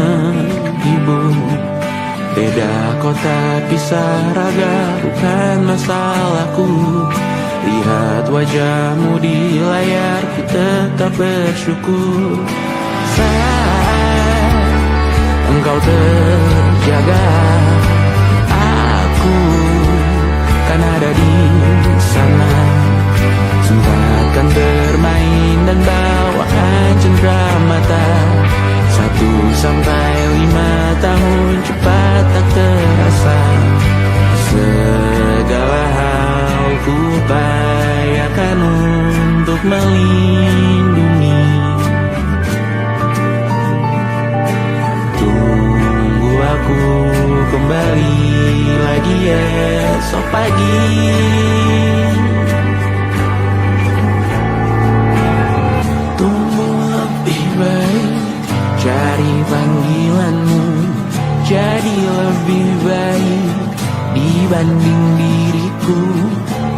menghibur. Beda kota pisah raga bukan masalahku. Lihat wajahmu di layar, ku tetap bersyukur. Saat engkau terjaga, aku kan ada di sana. Sempatkan bermain dan bawaan cendera mata. 1 sampai 5 tahun cepat tak terasa. Segala hal ku upayakan untuk melindungi. Tunggu aku kembali lagi esok pagi. Tunggu lebih baik, cari panggilanmu jadi lebih baik dibanding diriku.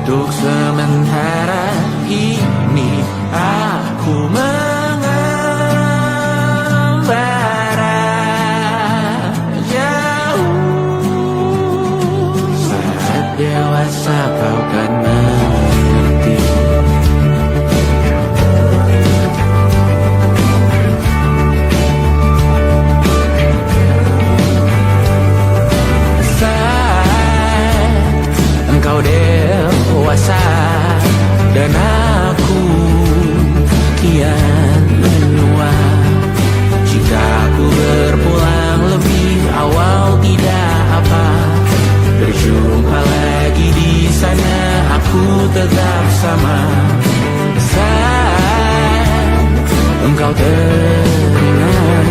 Untuk sementara ini aku mengembara jauh. Saat dewasa kau kan mengerti. Engkau dewasa dan aku kian menua. Jika aku berpulang lebih awal tidak apa. Berjumpa lagi di sana, aku tetap sama. Saat engkau teringat,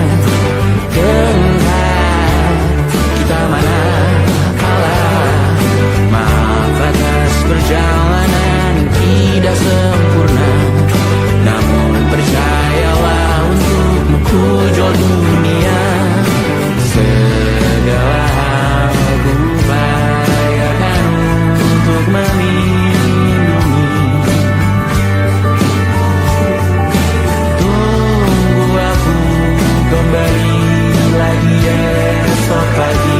kita mana atas perjalanan tidak sempurna, namun percayalah untukmu ku jual dunia. Segala hal ku upayakan untuk melindungi. Tunggu aku kembali lagi esok pagi.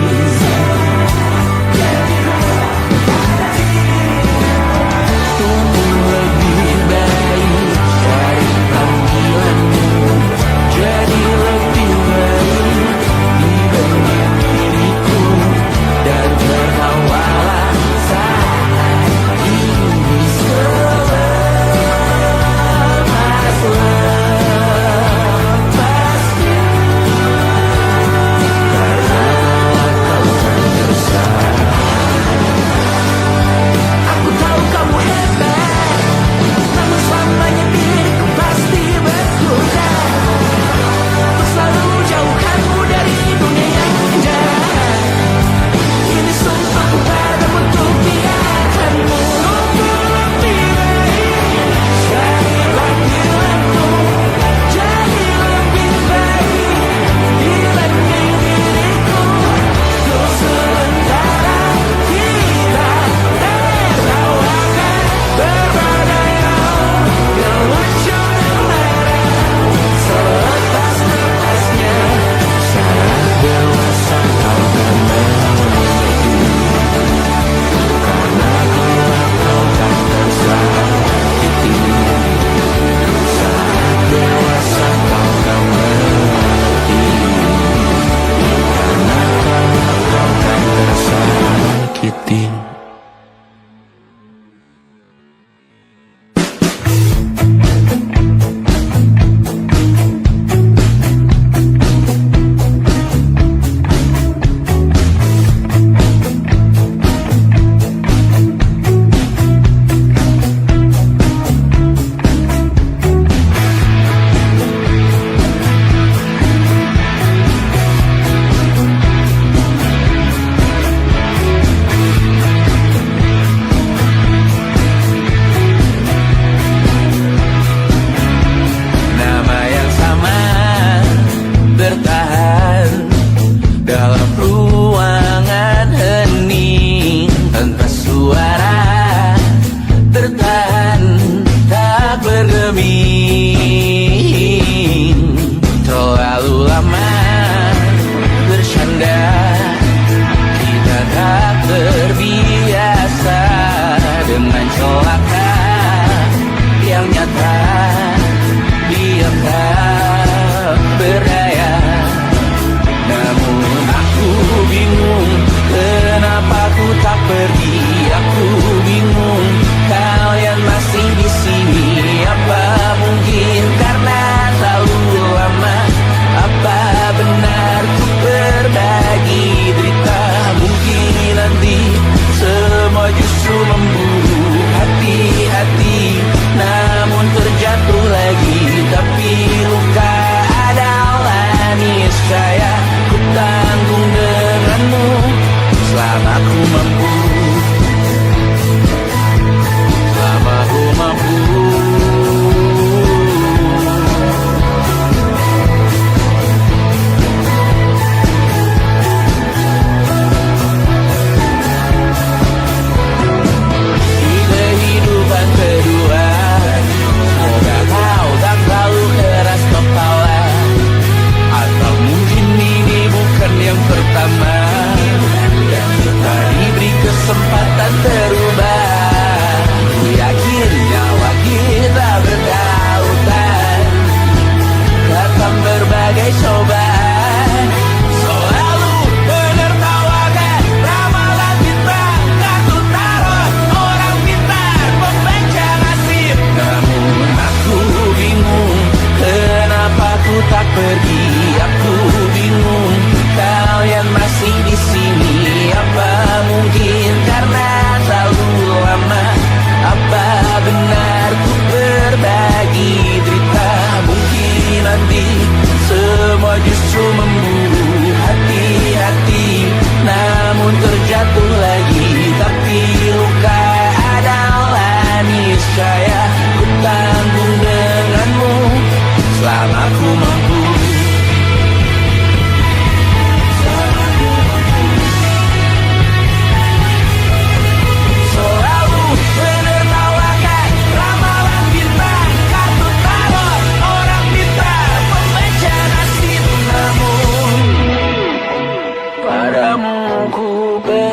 Terlalu lama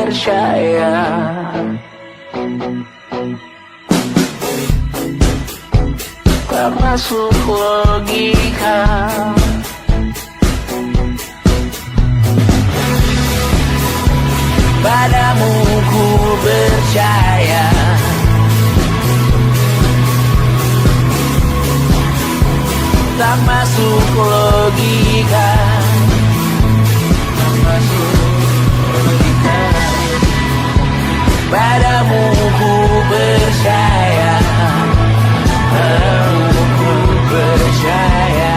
percaya. Tak masuk logika. Padamu ku percaya. Tak masuk logika. Tak masuk logika. Padamu ku percaya. Padamu ku percaya.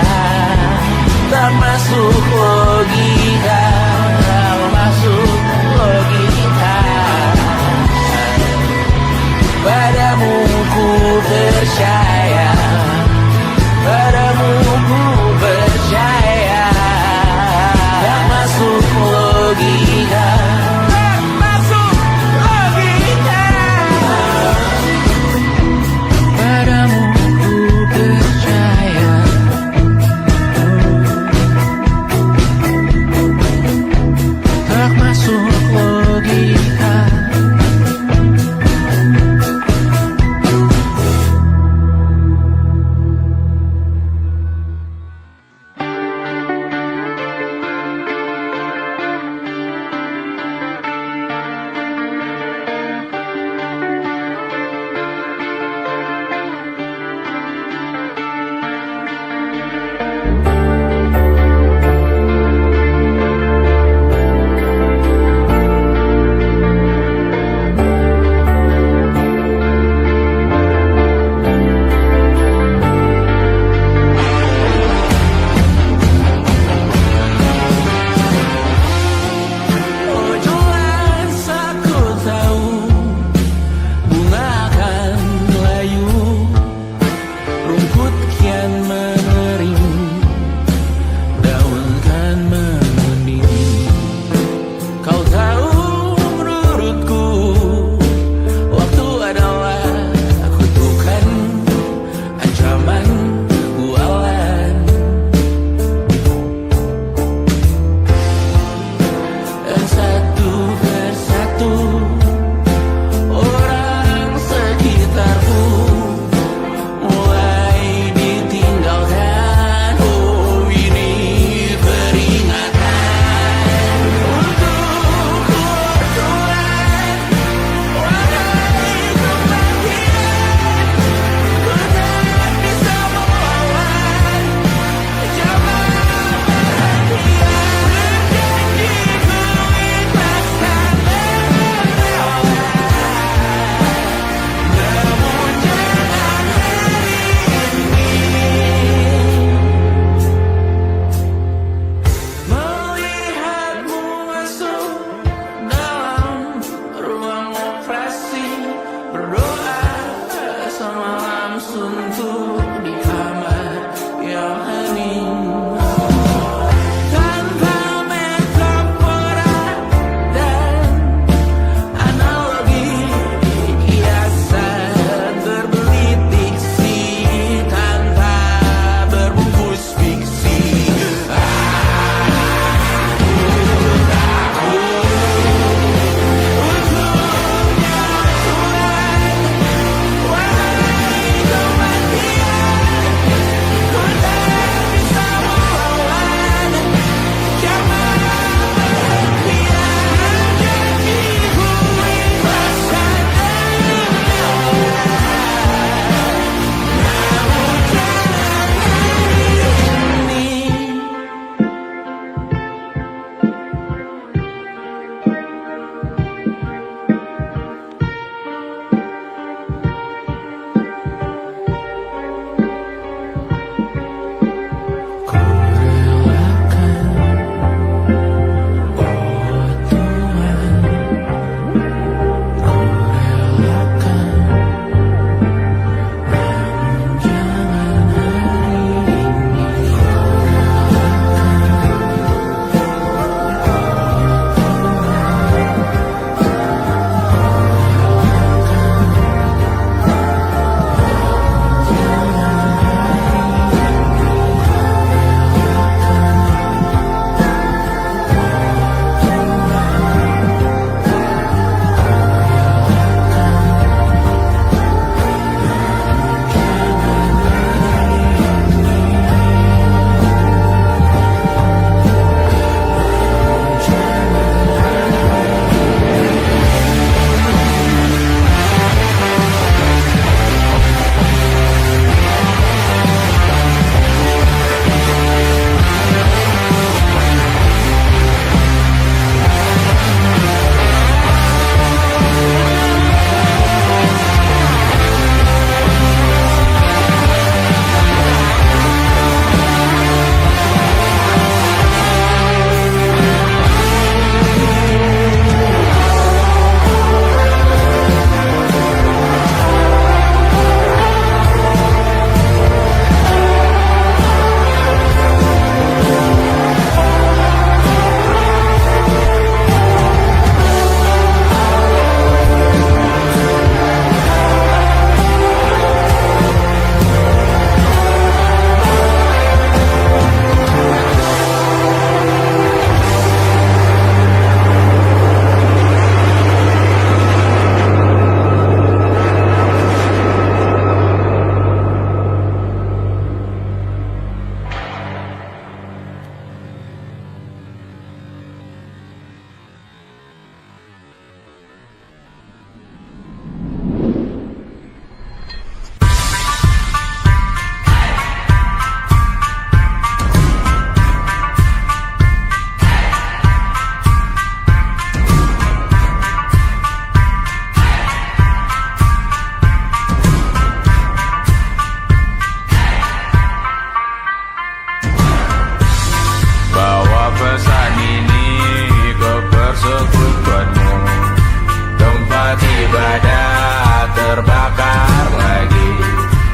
terbakar lagi.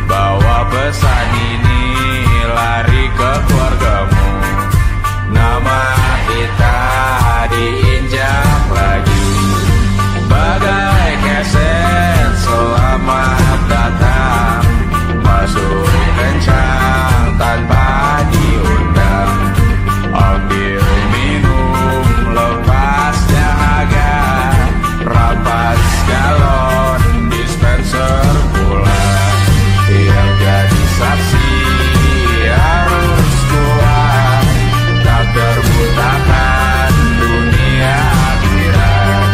Bawa pesan ini lari ke keluargamu. Nama kita diinjak lagi. Bagai keset selamat datang, masuk kencang tanpa diundang. Ambil minum lepas dahaga, rampas galon dispenser pula. Yang jadi saksi harus kuat, tak terbutakan dunia akhirat.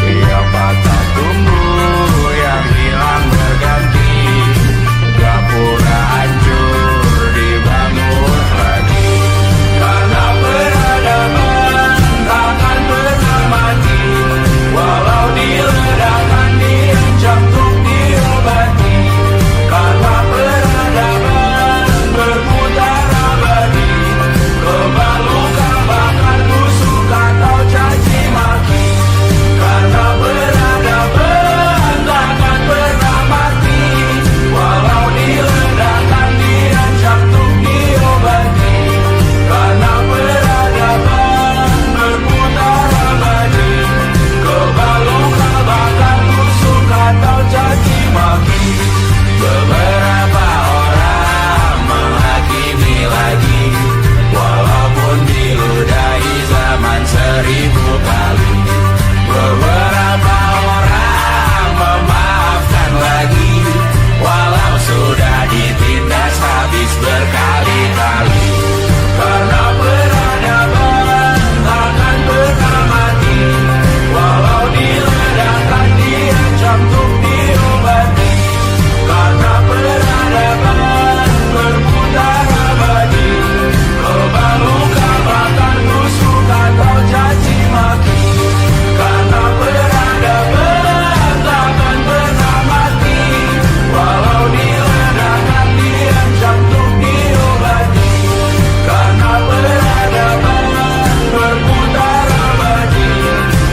Yang patah tumbuh, yang hilang berganti, gak pura hancur dibangun lagi. Karena peradaban takkan pernah mati, walau diledakkan diancam untuk diobati. Karena peradaban berputar abadi, kebal luka bahkan busuk atau caci maki. Karena peradaban takkan pernah mati, walau diledakkan diancam untuk diobati. Karena peradaban berputar abadi, kebal luka bahkan busuk atau caci maki. Beberapa orang menghakimi lagi, walaupun diludahi zaman 1000 kali. Beberapa orang memaafkan lagi, walau sudah ditindas habis berkali-kali. Karena peradaban takkan pernah mati, walau diledakkan diancam untuk diobati. Karena peradaban berputar abadi, kebal luka bahkan busuk atau caci maki. Karena peradaban takkan pernah mati, walau diledakkan diancam untuk diobati. Karena peradaban berputar abadi,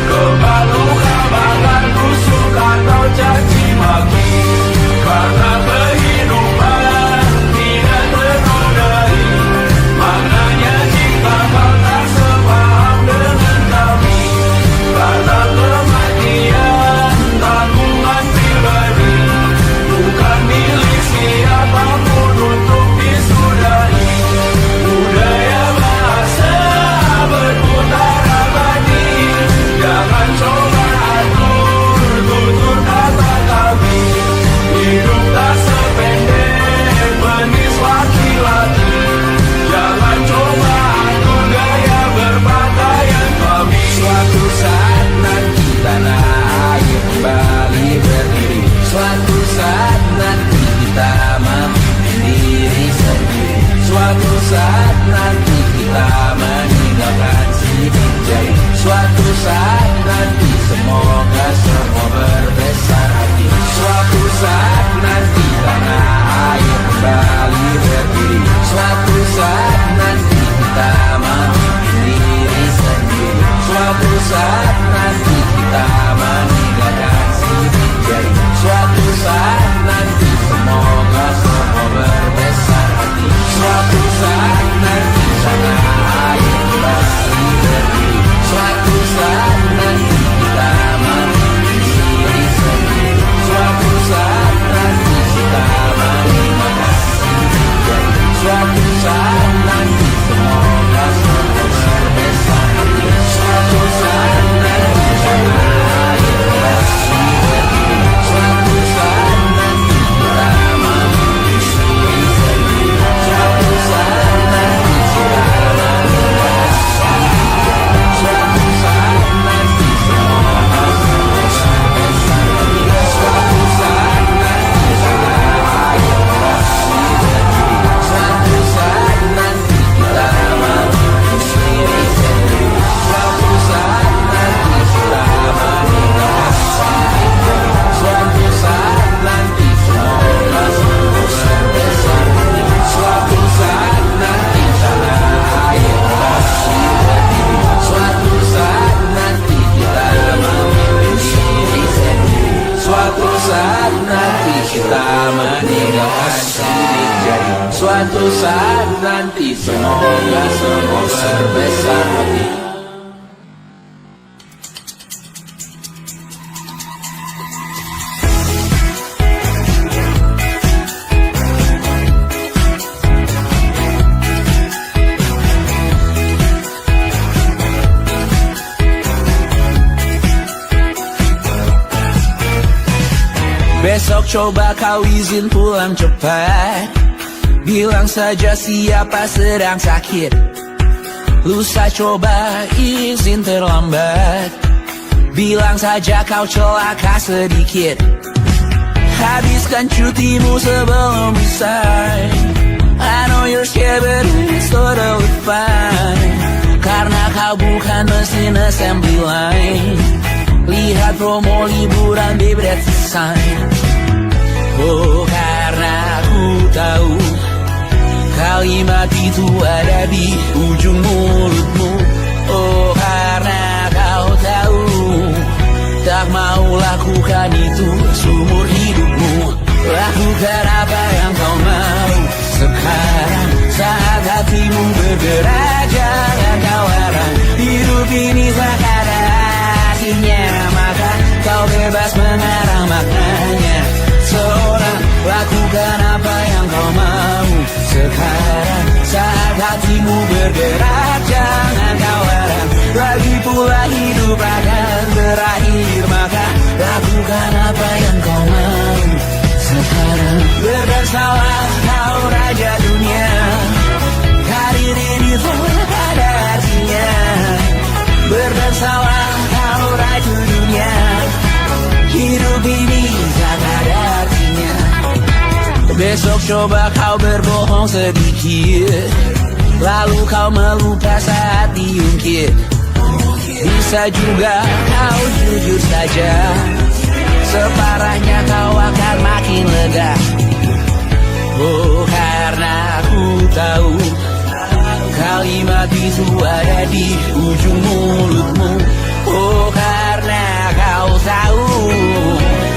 kebal luka bahkan busuk atau caci maki. Karena kehidupan tidak ternodai, maknanya jika kau tak sepaham dengan kami. Karena kematian tanggungan pribadi, bukan milik siapapun untuk disudahi. Budaya bahasa berputar abadi, jangan coba atur tutur kata kami. Hidup tak sependek penis laki-laki, jangan coba atur gaya berpakaian kami. Suatu saat nanti tanah air kembali berdiri, suatu saat nanti kita memimpin diri sendiri. Suatu saat nanti kita meninggalkan sidik jari. Suatu saat nanti semoga semua berbesar hati. Suatu saat nanti tanah air kembali berdiri. Suatu saat nanti kita memimpin diri sendiri. Suatu saat nanti kita meninggalkan sidik jari. Suatu saat nanti semoga semua berbesar hati. Suatu saat nanti tanah air kembali berdiri. Suatu saat nanti kita Semoga semua berbesar hati. Besok coba kau izin pulang cepat. Bilang saja siapa sedang sakit. Lusa coba izin terlambat. Bilang saja kau celaka sedikit. Habiskan cutimu sebelum usai. I know you're scared but it's totally fine. Karena kau bukan mesin assembly line. Lihat promo liburan baby that's a sign. Oh karena aku tahu kalimat itu ada di ujung mulutmu. Oh karena kau tahu tak mau lakukan itu seumur hidupmu. Lakukan apa yang kau mau sekarang saat hatimu bergerak. Jangan kau larang, hidup ini tak ada artinya, maka kau bebas mengarang maknanya. Seorang lakukan apa yang kau mau sekarang saat hatimu bergerak. Jangan kau larang, lagi pula hidup akan berakhir, maka lakukan apa yang kau mau sekarang. Berdesalah kau raja dunia, karir ini tak ada artinya. Berdesalah kau raja dunia, hidup ini tak ada artinya. Besok coba kau berbohong sedikit, lalu kau melupa saat diungkit. Bisa juga kau jujur saja, separahnya kau akan makin lega. Oh karena aku tahu kalimat itu ada di ujung mulutmu. Oh karena kau tahu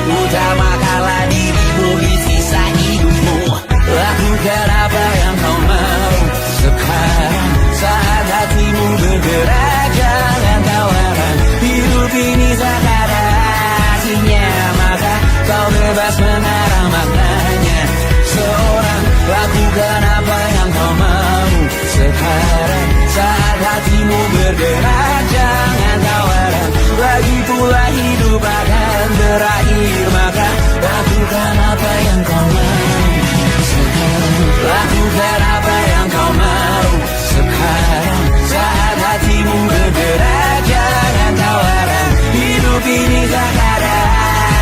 utamakanlah dirimu di sisa hidupmu. Lakukan apa yang kau mau sekarang saat hatimu bergerak. Jangan kau larang, hidup ini tak ada artinya, maka kau bebas mengarang maknanya. Seorang lakukan apa yang kau mau sekarang saat hatimu bergerak. Jangan kau larang, lagi pula hidup akan berakhir, maka lakukan apa yang kau mau sekarang. Lakukan apa yang kau mau sekarang saat hatimu bergerak. Jangan kau larang, hidup ini tak ada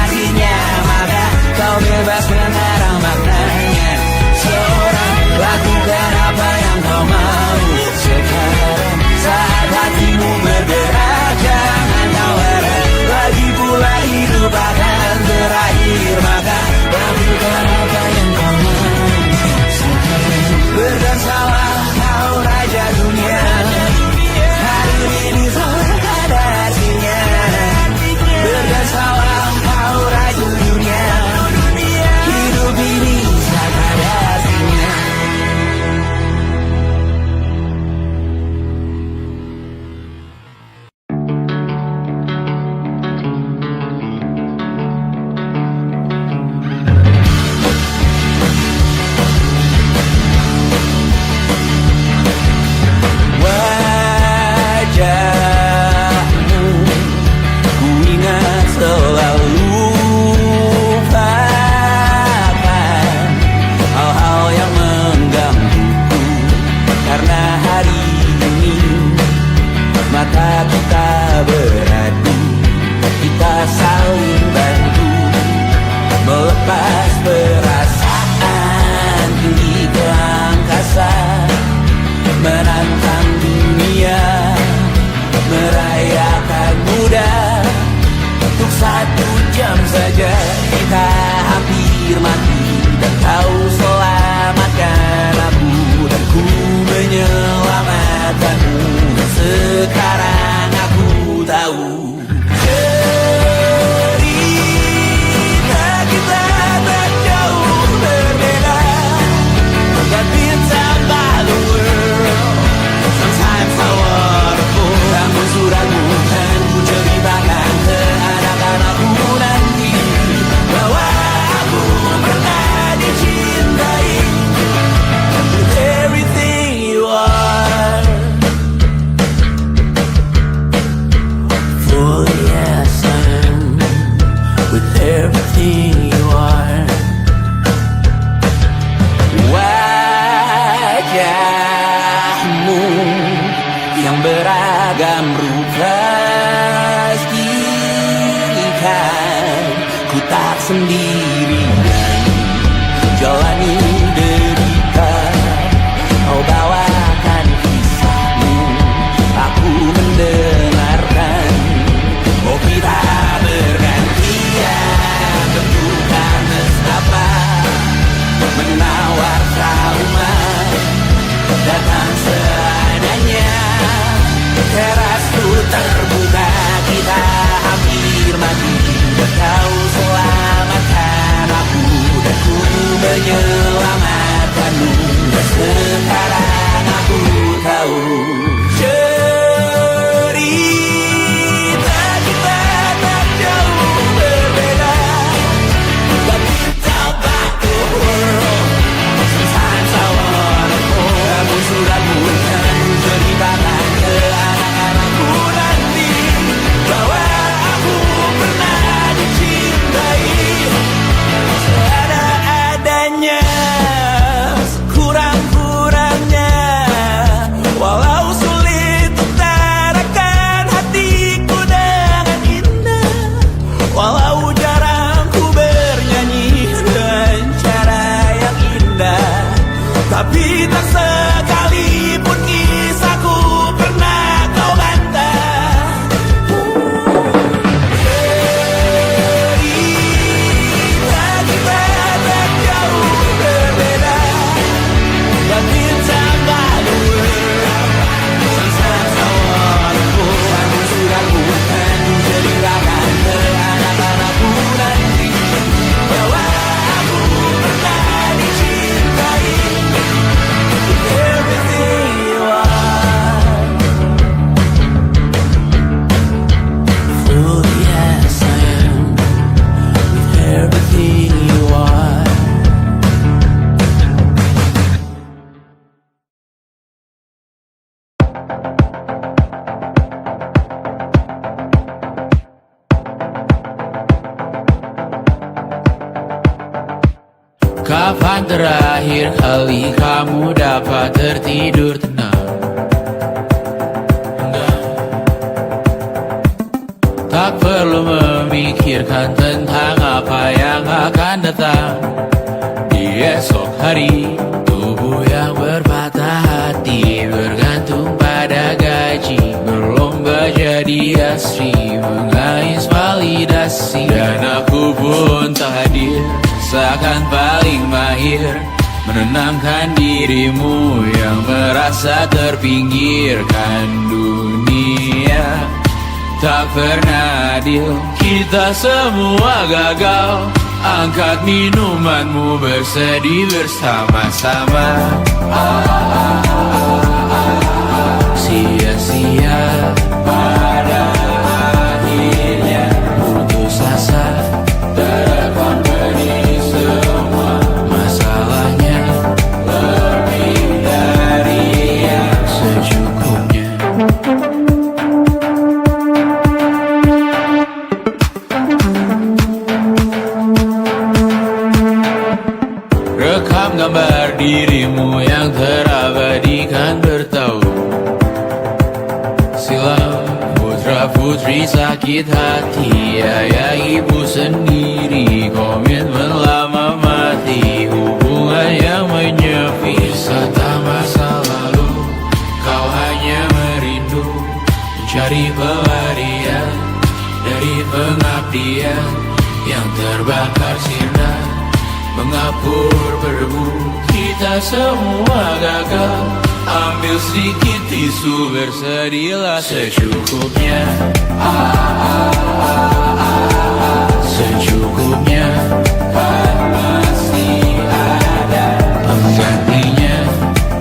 artinya, maka kau bebas mengarang maknanya. Seorang lakukan apa yang kau mau sekarang saat hatimu bergerak. Jangan kau larang, lagi pula hidup akan berakhir, maka lakukan apa yang kau mau sekarang. Berdansalah kau raja dunia, hari ini tak ada artinya. Berdansalah kau raja dunia, hidup ini tak ada artinya. Wajahmu ku ingat selalu, lupakan hal-hal yang menggangguku. Karena hari ini mata kita beradu, kita saling bantu melepas perasaan tinggi ke angkasa, menantang dunia, merayakan muda. Untuk 1 jam saja kita hampir mati, dan kau selamatkan aku, dan ku menyelamatkanmu. Dan sekarang aku tahu cerita kita tak jauh berbeda. God been time by the world. pastikan ku tak sendirian jalani derita. Kau bawakan kisahmu, aku mendengarkan. Oh kita bergantian, tentukan nestapa menawar trauma datang seadanya. Terasku terbuka, kita hampir mati. Kau selamatkan aku dan ku menyelamatkanmu. Dan sekarang aku tahu cerita kita tak jauh berbeda. But tell back the world, sometimes I wanna go. Kamu sudah bukan ceritakan ke anak-anakku nanti bahwa aku pernah dicintai seada-adanya, kurang-kurangnya. Walau sulit utarakan hatiku dengan indah, walau jarang ku bernyanyi dengan cara yang indah, tapi tak sekalipun kisahku pernah kau bantah. Cerita kita tak jauh berbeda, but it's about the world. Sometimes I wanna go. Kamu sudah bukan ceritakan ke anak-anakku nanti bahwa aku pernah dicintai. Everything you are, fully as I am, with everything you are. Kapan terakhir kali kamu dapat tertidur tenang? Tak perlu memikirkan tentang apa yang akan datang di esok hari. Tubuh yang berpatah hati bergantung pada gaji, berlomba jadi asri, mengais validasi. Dan aku pun tak hadir, seakan paling mahir menenangkan dirimu yang merasa terpinggirkan dunia. Tak pernah adil, kita semua gagal. Angkat minumanmu, bersedih bersama-sama. Sia-sia pada akhirnya putus asa, terekam benih semua masalahnya. Lebih dari yang secukupnya. Rekam gambar dirimu yang terabadikan bertahun silam. Putra-putri sakit hati, ayah ibu sendiri, komitmen lama mati, hubungan yang menyepi. Wisata masa lalu, kau hanya merindu mencari pelarian dari pengabdian yang terbakar sirna, mengapur berdebu. Kita semua gagal, ambil sedikit tisu, bersedihlah secukupnya. Secukupnya, kan masih ada penggantinya.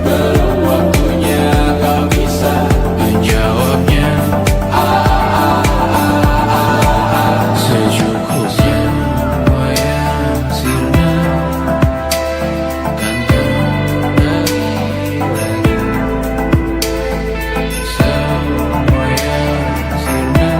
Belum waktunya kau bisa menjawabnya. Secukupnya, semua yang sirna kan kembali lagi. Semua yang sirna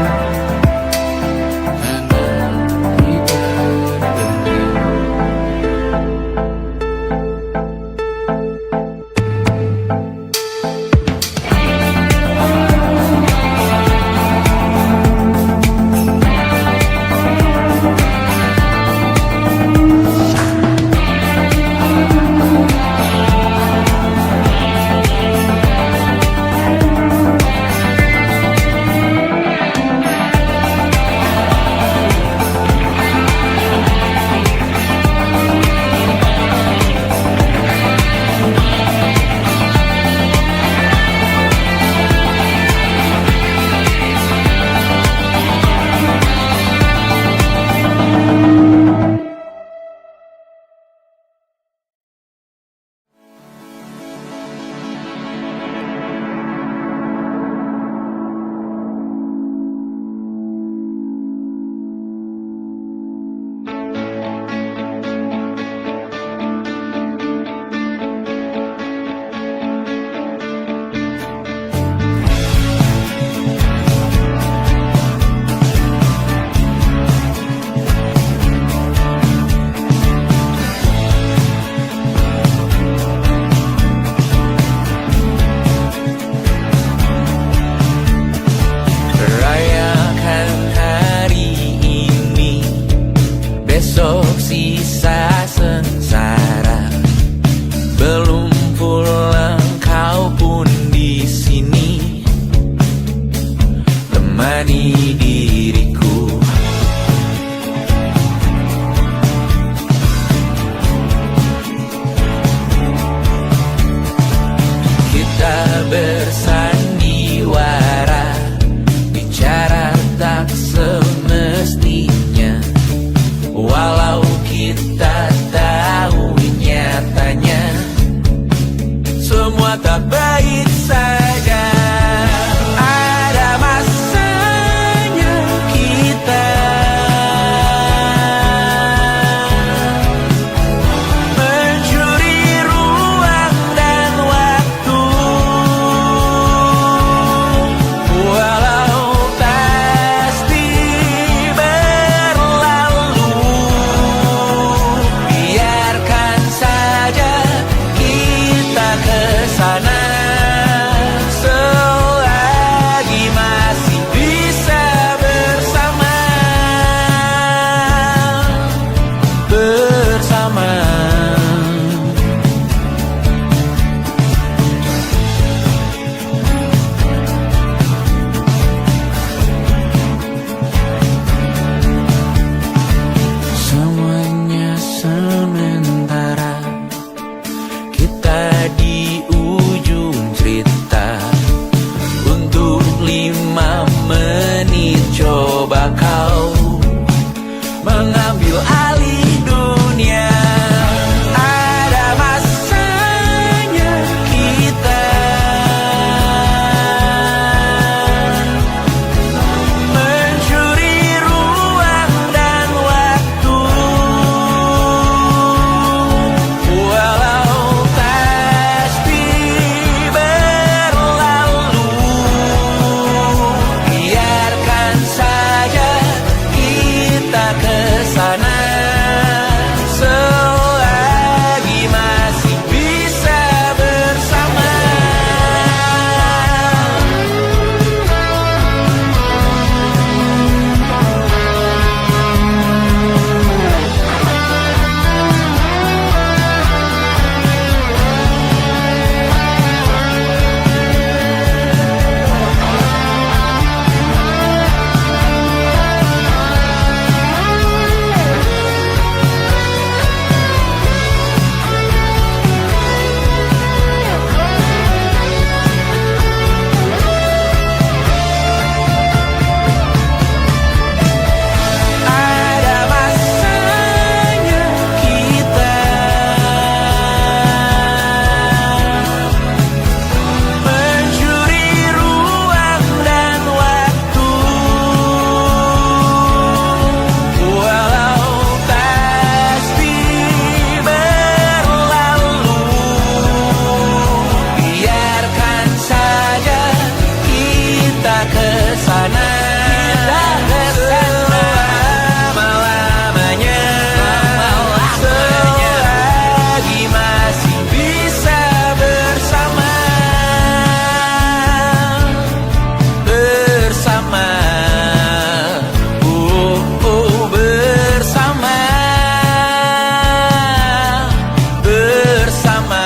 menemani diriku. Kita bersandiwara, bicara tak semestinya, walau kita tahu nyatanya semua tak baik saja. Ada masanya kita mencuri ruang dan waktu, walau pasti berlalu. Biarkan saja kita kesana selagi masih bisa bersama. Semuanya sementara, kita di ujung cerita. Untuk 5 menit coba kau mengambil alih dunia. Ada masanya kita mencuri ruang dan waktu, walau pasti berlalu. Biarkan saja kita kesana selagi masih bisa bersama. Ada masanya kita mencuri ruang dan waktu, walau pasti berlalu. Biarkan saja kita kesana selama-lamanya, selagi masih bisa bersama. Bersama, bersama, bersama,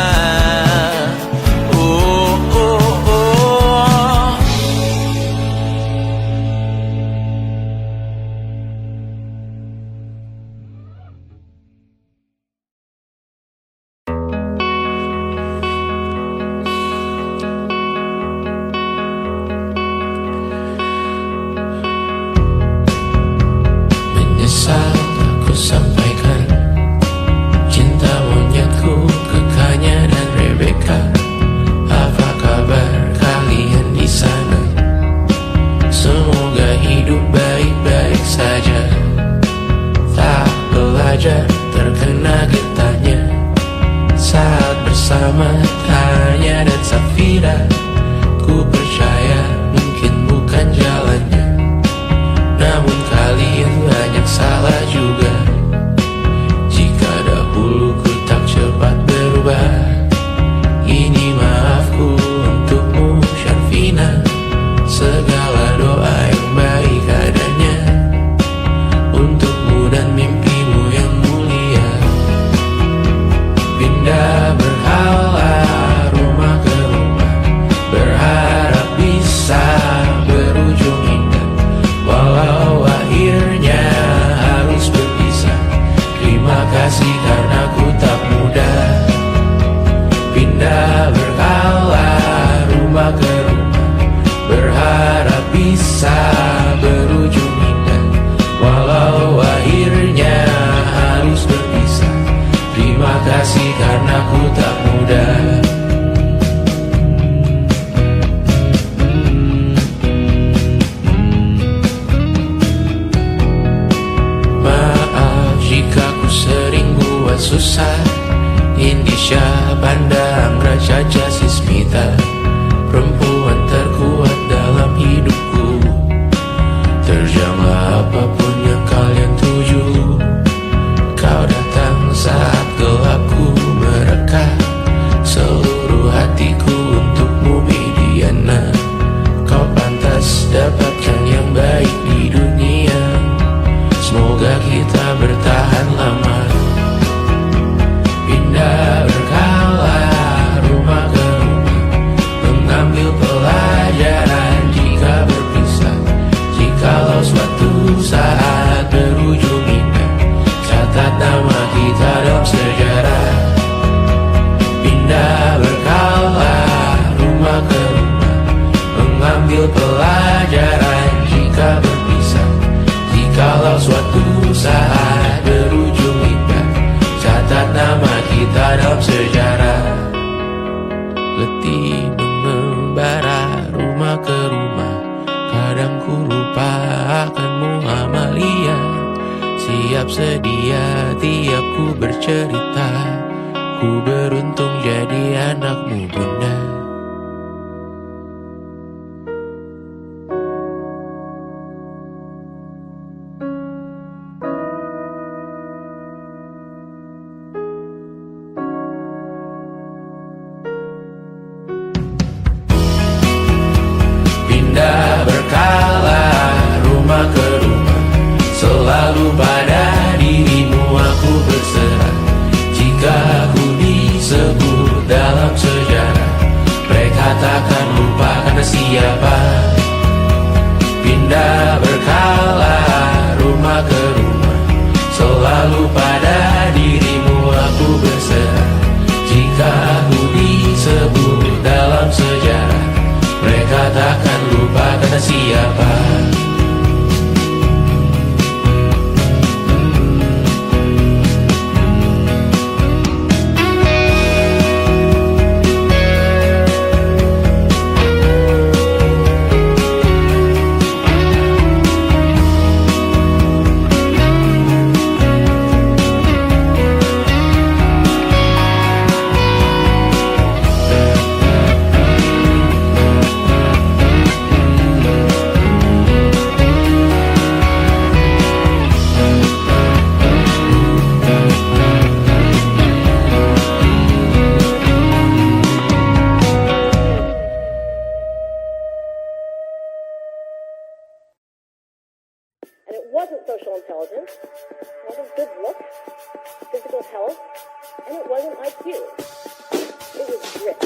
menyesal aku sampaikan cinta monyetku ke Kanya dan Rebecca. Apa kabar kalian di sana? Semoga hidup baik-baik saja. Tak belajar terkena getahnya saat bersama Tanya dan Safira. Ku percaya mungkin bukan jalannya, namun kalian banyak salah juga. Jika dahulu ku tak cepat berubah, ini maafku untukmu Syarfina. Segala doa yang baik adanya untukmu dan mimpimu yang mulia. Pindah berhala rumah ke rumah, susah. Indonesia pandang Raja Jasismita, perempuan terkuat dalam hidupku. Terjanglah apapun yang kalian tuju. Kau datang saat gelapku mereka, seluruh hatiku untukmu Mediana. Kau pantas dapatkan yang baik di dunia. Semoga kita bertahan lama. Pindah berkala rumah ke rumah, mengambil pelajaran jika berpisah. Jikalau suatu saat berujung indah, catat nama kita dalam sejarah. Pindah berkala rumah ke rumah, mengambil pelajaran jika berpisah. Jikalau suatu saat berujung indah, catat nama kita dalam sejarah. Letih mengembara rumah ke rumah, kadang ku lupa akanmu Amalia. Siap sedia tiap ku bercerita, ku beruntung jadi anakmu bunda. Pindah berkala rumah ke rumah, selalu pada dirimu aku berserah. Jika aku disebut dalam sejarah, mereka takkan lupa karena siapa. Pindah berkala rumah ke rumah, selalu pada dirimu aku berserah. Jika aku disebut dalam sejarah, mereka takkan lupa karena siapa. And it wasn't social intelligence, it wasn't good looks, physical health, and it wasn't IQ. It was grit.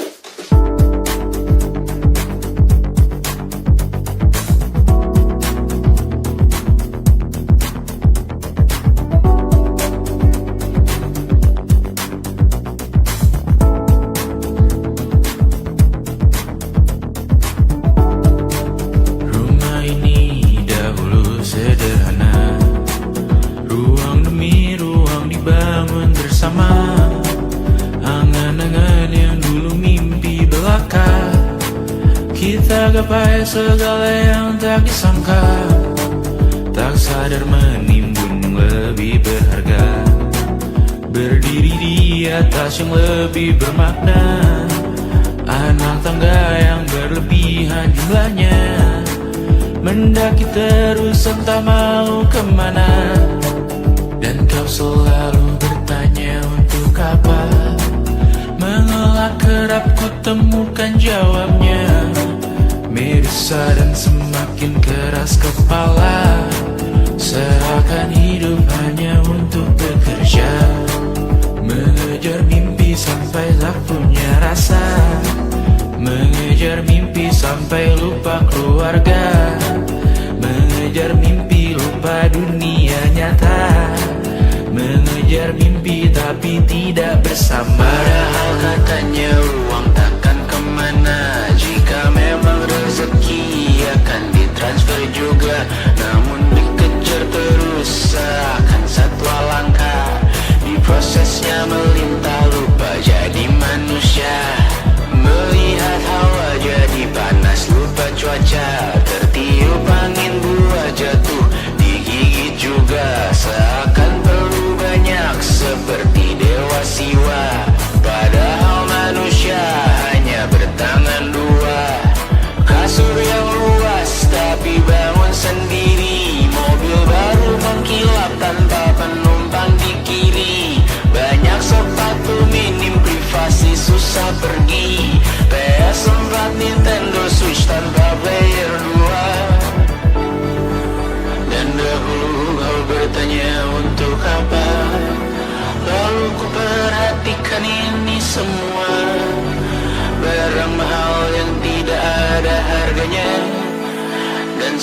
Rumah ini dahulu sederhana, ruang demi ruang dibangun bersama. Angan-angan yang dulu mimpi belaka, kita gapai segala yang tak disangka. Tak sadar menimbun lebih berharga, berdiri di atas yang lebih bermakna. Anak tangga yang berlebihan jumlahnya, mendaki terus entah mau kemana. Dan kau selalu bertanya untuk apa, mengelak kerap ku temukan jawabnya. Meresah dan semakin keras kepala, seakan hidup hanya untuk bekerja. Mengejar mimpi sampai tak punya rasa, mengejar mimpi sampai lupa keluarga, mengejar mimpi lupa dunia nyata, mengejar mimpi tapi tidak bersama. Padahal katanya uang takkan kemana, jika memang rezeki akan ditransfer juga. Namun dikejar terus seakan satwa langka, di prosesnya melintah lupa jadi manusia. Melihat hawa jadi panas lupa cuaca,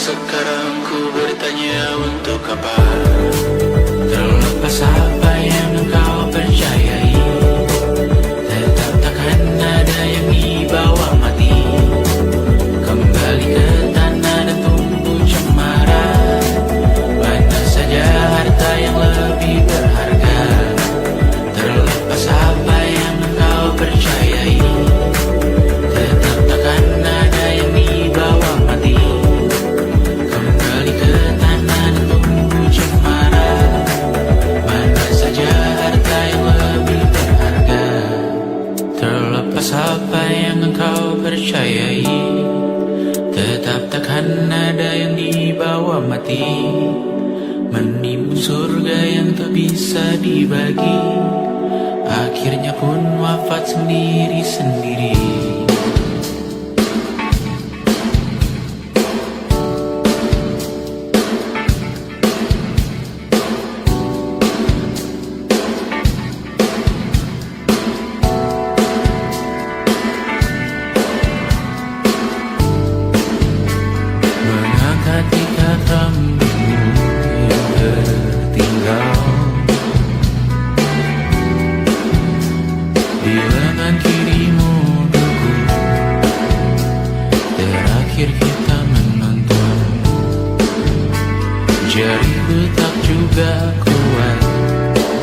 sekarang ku bertanya untuk apa? Terlepas apa yang engkau percayai, tetap takkan ada yang dibawa mati. Kembali ke tanah dan tumbuh cemara. Mana saja harta yang lebih berharga. Terlepas apa yang engkau percayai, tetap takkan ada yang dibawa mati. Kembali ke tanah dan tumbuh cemara. Mana saja harta yang lebih berharga. Terlepas apa yang engkau percayai, tetap takkan ada yang dibawa mati. Menimbun surga yang tak bisa dibagi, akhirnya pun wafat sendiri-sendiri. Mengangkat ikat rambutmu yang tertinggal di lengan kirimu dulu. Terakhir kita menonton, jariku tak juga kuat,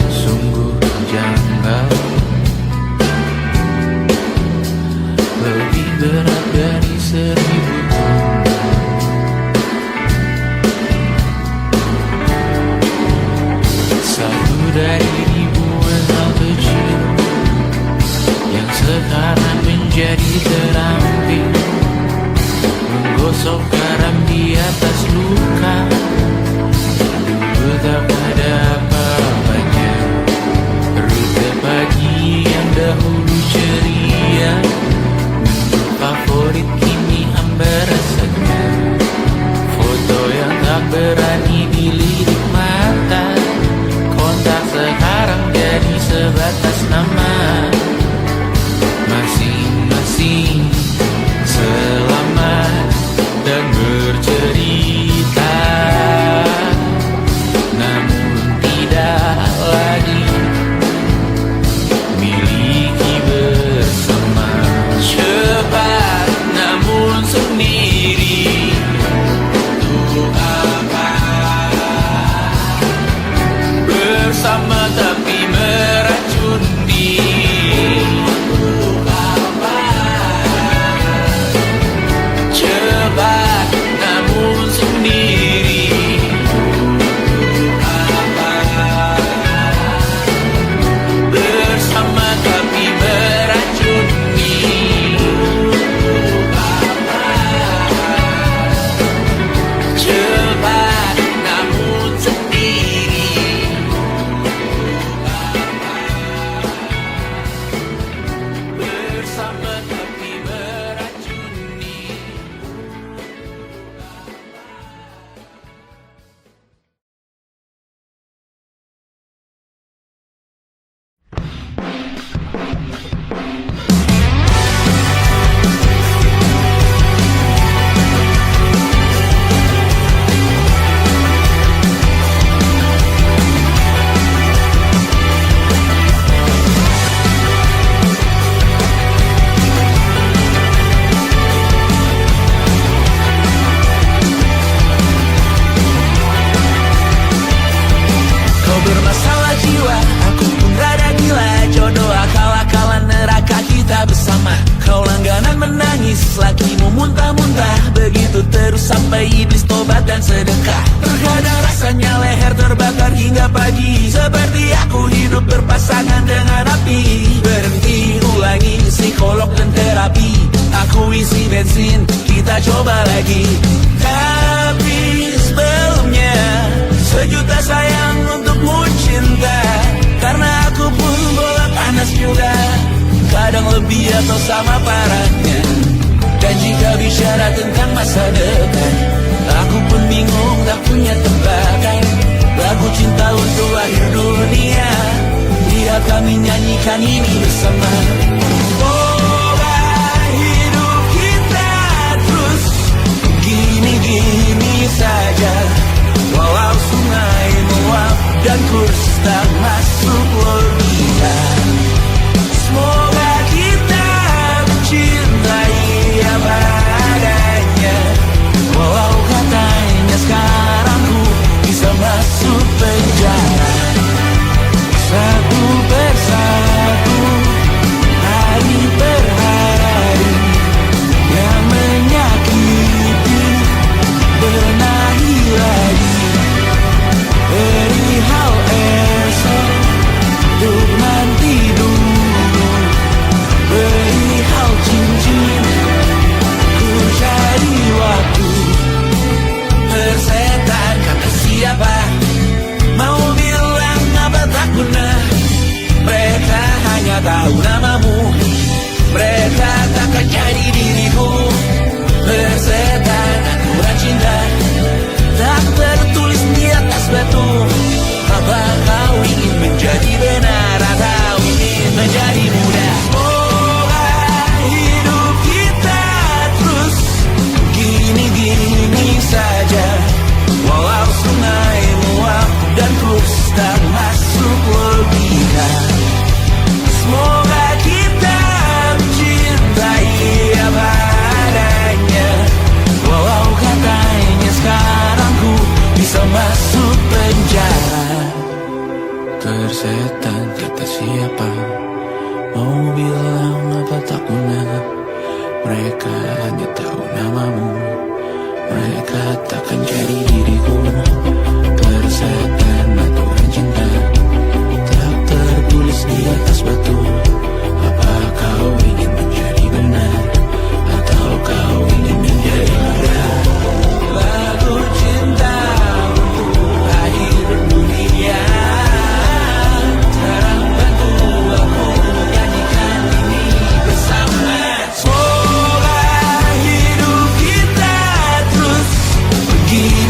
sungguh janggal. Lebih berat dari 1000 ton. Satu dari ribuan hal kecil yang sekarang menjadi terampil, menggosok garam di atas luka. Dulu tak ada apa-apanya, rute pagi yang dahulu ceria, menu favorit kini hambar rasanya. Foto yang tak berani dilirik mata, kontak sekarang jadi sebatas nama. Masing-masing selamat dan bercerita, namun tidak lagi miliki bersama. Cepat namun sendiri, untuk apa? Bersama tapi meracun diri, untuk apa? Cepat namun sendiri, untuk apa? Bersama tapi meracun diri, untuk apa? Cepat namun sendiri, bersama tapi meracuni. Kau bermasalah jiwa, aku pun rada gila. Jodoh akal-akalan neraka kita bersama. Kau langganan menangis, lakimu muntah-muntah. Begitu terus sampai iblis tobat dan sedekah. Terkadang rasanya leher terbakar hingga pagi, seperti aku hidup berpasangan dengan api. Berhenti, ulangi psikolog dan terapi. Aku isi bensin, kita coba lagi. Tapi sebelumnya, sejuta sayang untukmu cinta. Karena aku pun bola panas juga, kadang lebih atau sama parahnya. Dan jika bicara tentang masa depan, aku pun bingung tak punya tebakan. Lagu cinta untuk akhir dunia, biar kami nyanyikan ini bersama. Semoga hidup kita terus gini-gini Walau sungai meluap dan terus tak masuk logika. Semoga kita mencintai apa adanya. Walau katanya sekarang ku bisa masuk penjara. Tersetan kata siapa, mau bilang apa tak guna. Mereka hanya tahu namamu, mereka takkan jadi diriku. Tersetan aturan cinta tak tertulis di atas batu. Apa kau ingin menjadi benar, atau kau ingin menjadi mudah? Lagu cinta untuk akhir dunia, sekarang bantu aku nyanyikan ini bersama. Semoga hidup kita terus begini.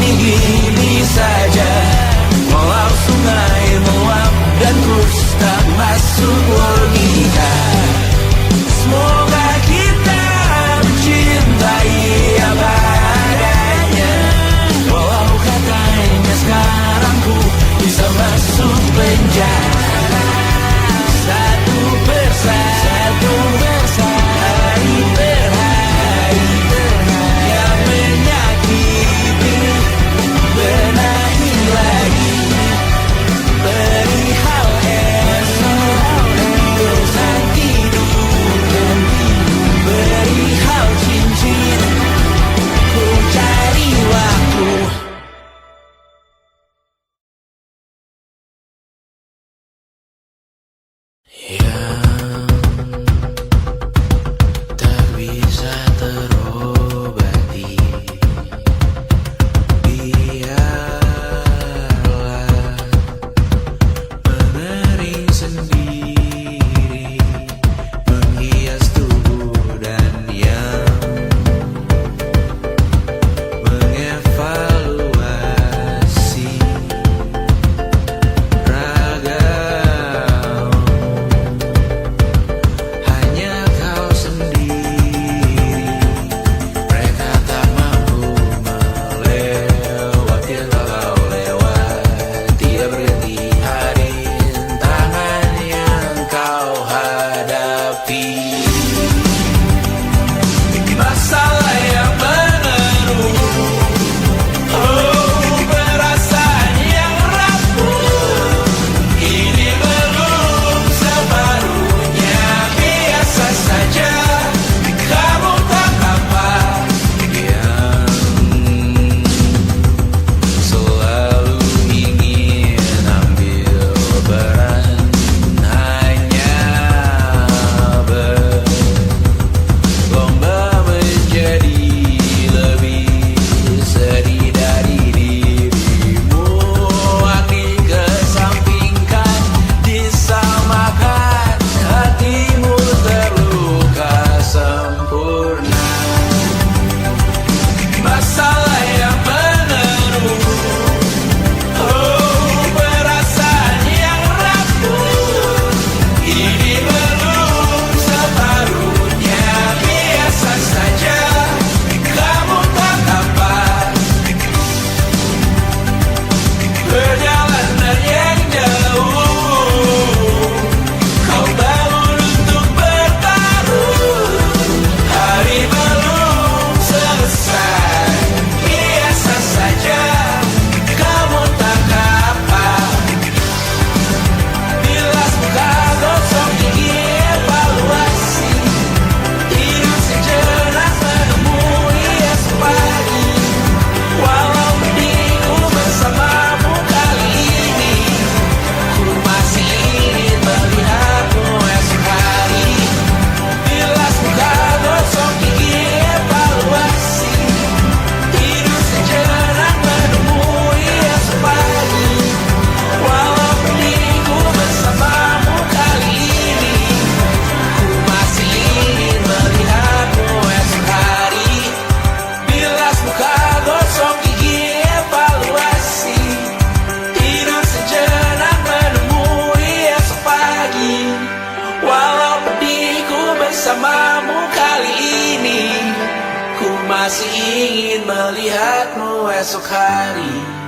ingin melihatmu esok hari.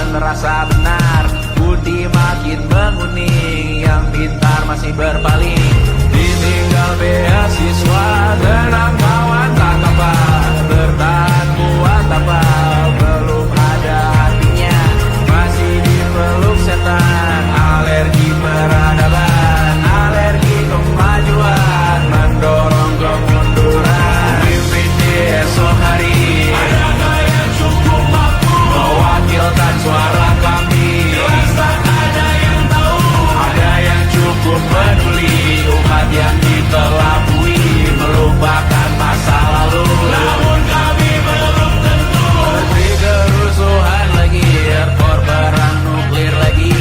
Merasa benar, putih makin menguning, yang pintar masih berpaling. Ditinggal beasiswa, tenang kawan tak kabar, bertahan kuat tapal, belum ada artinya, masih dipeluk setan. Alergi peradaban, alergi kemajuan, mendorong kemunduran. Mimpin di esok hari, adakah yang cukup mampu mewakilkan suara kami? Jelas tak ada yang tahu, ada yang cukup peduli, umat yang dikelabui, melupakan masa lalu. Namun kami belum tentu seperti kerusuhan lagi, error perang nuklir lagi.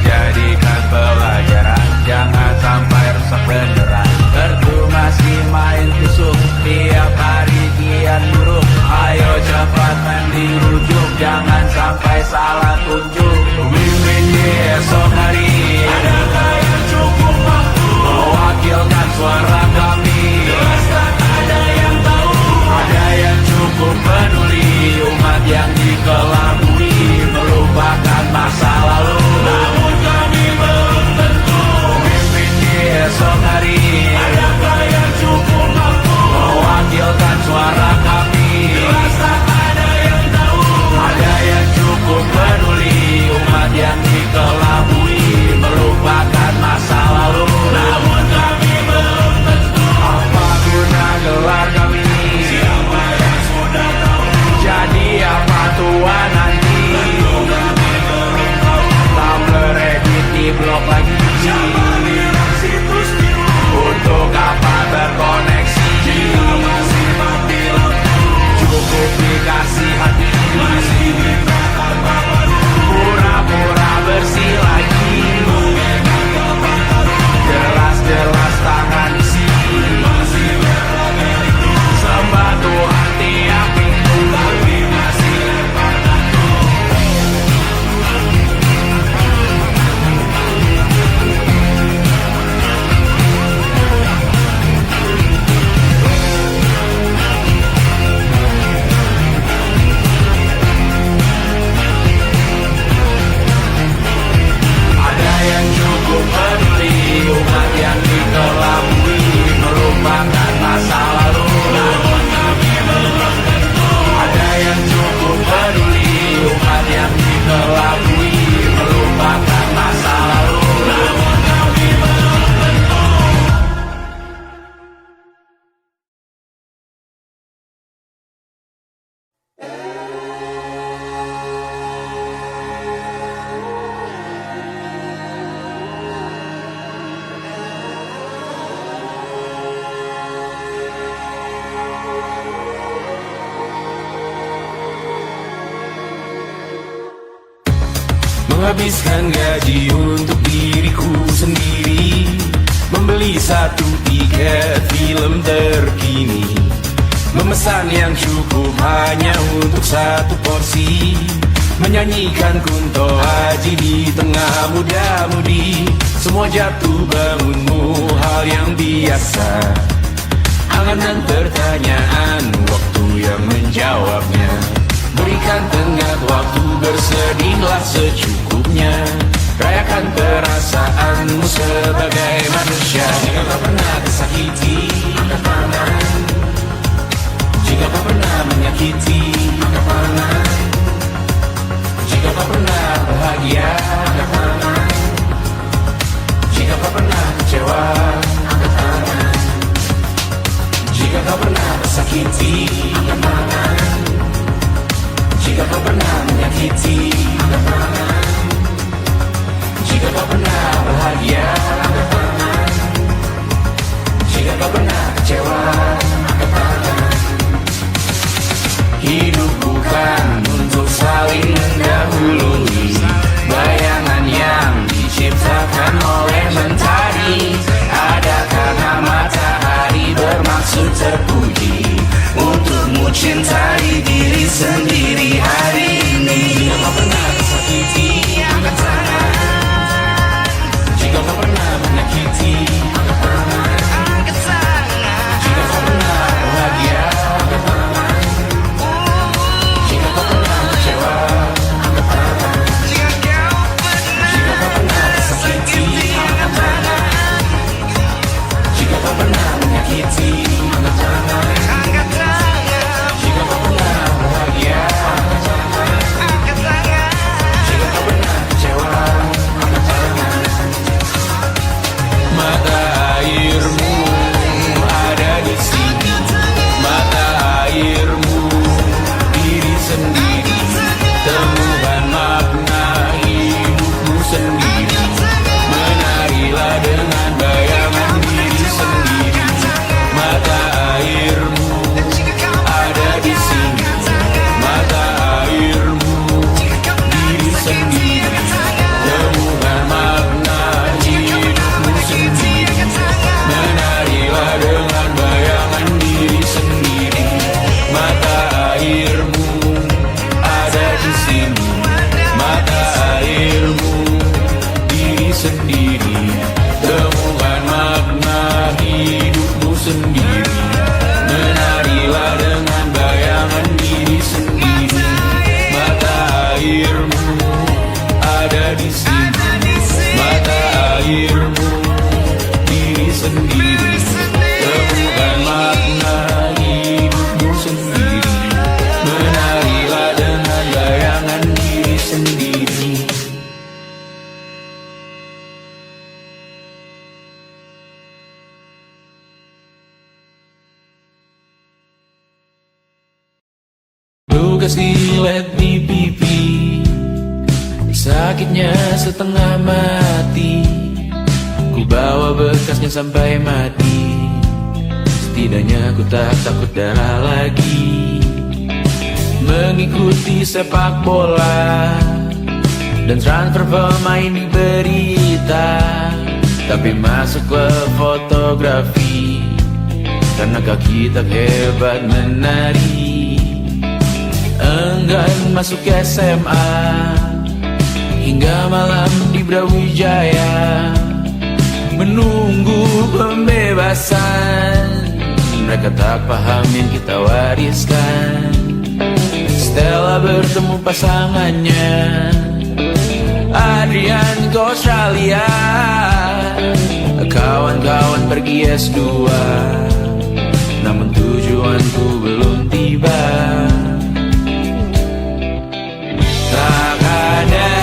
Jadikan pelajaran, jangan sampai rusak beneran. Erdu masih main tusuk, tiap hari kian buruk. Ayo cepat mandi rujuk, jangan sampai salah tunjuk. Mimpin di esok hari, adakah yang cukup mampu mewakilkan suara kami? Jelas tak ada yang tahu, ada yang cukup peduli, umat yang dikelabui, melupakan masa lalu. Namun kami belum tentu mimpin di esok hari, adakah yang cukup mampu mewakilkan suara kami? Jelas tak ada yang tahu, ada yang cukup peduli, umat yang dikelabui, melupakan masa lalu. Namun kami belum tentu apa guna gelar kami. Siapa yang sudah tahu, jadi apa tua nanti? Tentu kami belum tahu, tak beredit di blog lagi. Siapa bilang situs biru, untuk apa terkoneksi? Jika masih mati lampu, cukup dikasih hati, masih mintakan baru, pura-pura bersih lagi. Jelas-jelas tangan isi, masih berlagak, sembah Tuhan tiap minggu, tapi masih lempar batu. Ada yang cukup peduli, umat yang dikelabui, melupakan masa lalu. Namun kami belum tentu, ada yang cukup peduli, umat yang dikelabui, melupakan masa lalu. Namun kami belum tentu. Menghabiskan gaji untuk diriku sendiri, membeli satu tiket film terkini, memesan yang cukup hanya untuk satu porsi, menyanyikan Kunto Aji di tengah muda-mudi. Semua jatuh bangunmu hal yang biasa, angan dan pertanyaan, waktu yang menjawabnya. Berikan tengah waktu, bersedihlah secukupnya. Rayakan perasaanmu sebagai manusia. Jika kau pernah tersakiti, angkat tangan. Jika kau pernah menyakiti, angkat tangan. Jika kau pernah bahagia, angkat tangan. Jika kau pernah kecewa, angkat tangan. Jika kau pernah tersakiti, angkat tangan. Jika kau pernah menyakiti, angkat tangan. Jika kau pernah bahagia, angkat tangan. Jika kau pernah kecewa, angkat tangan. Hidup bukan untuk saling mendahului bayangan yang diciptakan oleh mentari. Ada karena matahari bermaksud terpuji untukmu cintai diri sendiri hari ini. Jika kau pernah tersakiti, angkat tangan. Jika kau pernah menyakiti, angkat tangan. Jika kau pernah bahagia, angkat tangan. Jika kau pernah kecewa, angkat tangan. Jika kau pernah tersakiti, angkat tangan. Jika kau pernah menyakiti, angkat tangan. Jika kau pernah bahagia, angkat tangan. Jika kau pernah kecewa, angkat tangan. Mata airmu ada di sini. Mata airmu diri sendiri. Temukan makna hidupmu sendiri. Menarilah dengan bayangan diri sendiri. Mata airmu ada di sini. Mata airmu diri sendiri. Temukan makna hidupmu sendiri. Menarilah dengan bayangan diri sendiri. Mata airmu ada di sini. Mata airmu diri sendiri. Temukan makna hidupmu sendiri. Menarilah dengan bayangan diri sendiri. Mata airmu ada di sini. Mata airmu diri sendiri. Temukan makna hidupmu sendiri. Menarilah dengan bayangan diri sendiri. Lukas dilet di pipi, sakitnya setengah mati. Ku bawa bekasnya sampai mati. Setidaknya ku tak takut darah lagi. Mengikuti sepak bola dan transfer pemain di berita. Tapi masuk ke fotografi karena kaki tak hebat menari. Enggan masuk SMA hingga malam di Brawijaya menunggu pembebasan. Mereka tak paham yang kita wariskan. Stella bertemu pasangannya Adrian ke Australia. Kawan-kawan pergi S2, namun tujuanku belum tiba. Tak ada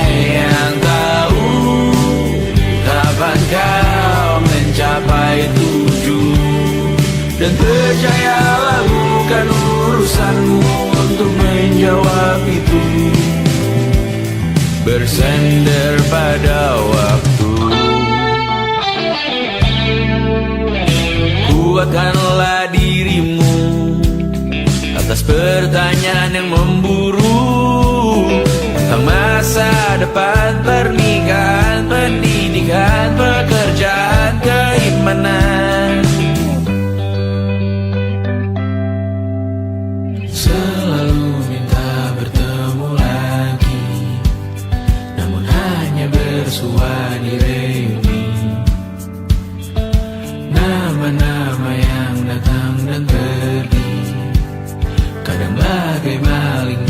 yang tahu kapan kau mencapai tujuan. Dan percayalah bukan urusanmu untuk menjawab itu. Bersender pada waktu. Kuatkanlah dirimu atas pertanyaan yang memburu tentang masa depan, pernikahan, pendidikan, pekerjaan, keimanan. Selalu minta bertemu lagi, namun hanya bersua di reuni. Nama-nama yang datang dan pergi, kadang bagai maling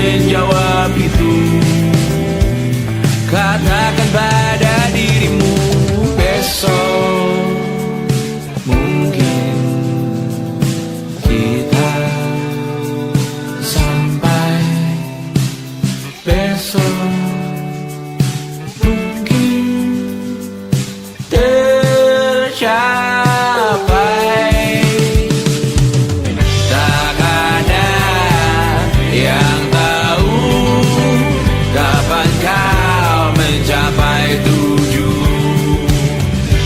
menjawab itu. Katakan pada dirimu besok mungkin kita sampai, besok mungkin tercapai. Tak ada yang tahu kapan kau mencapai tujuan.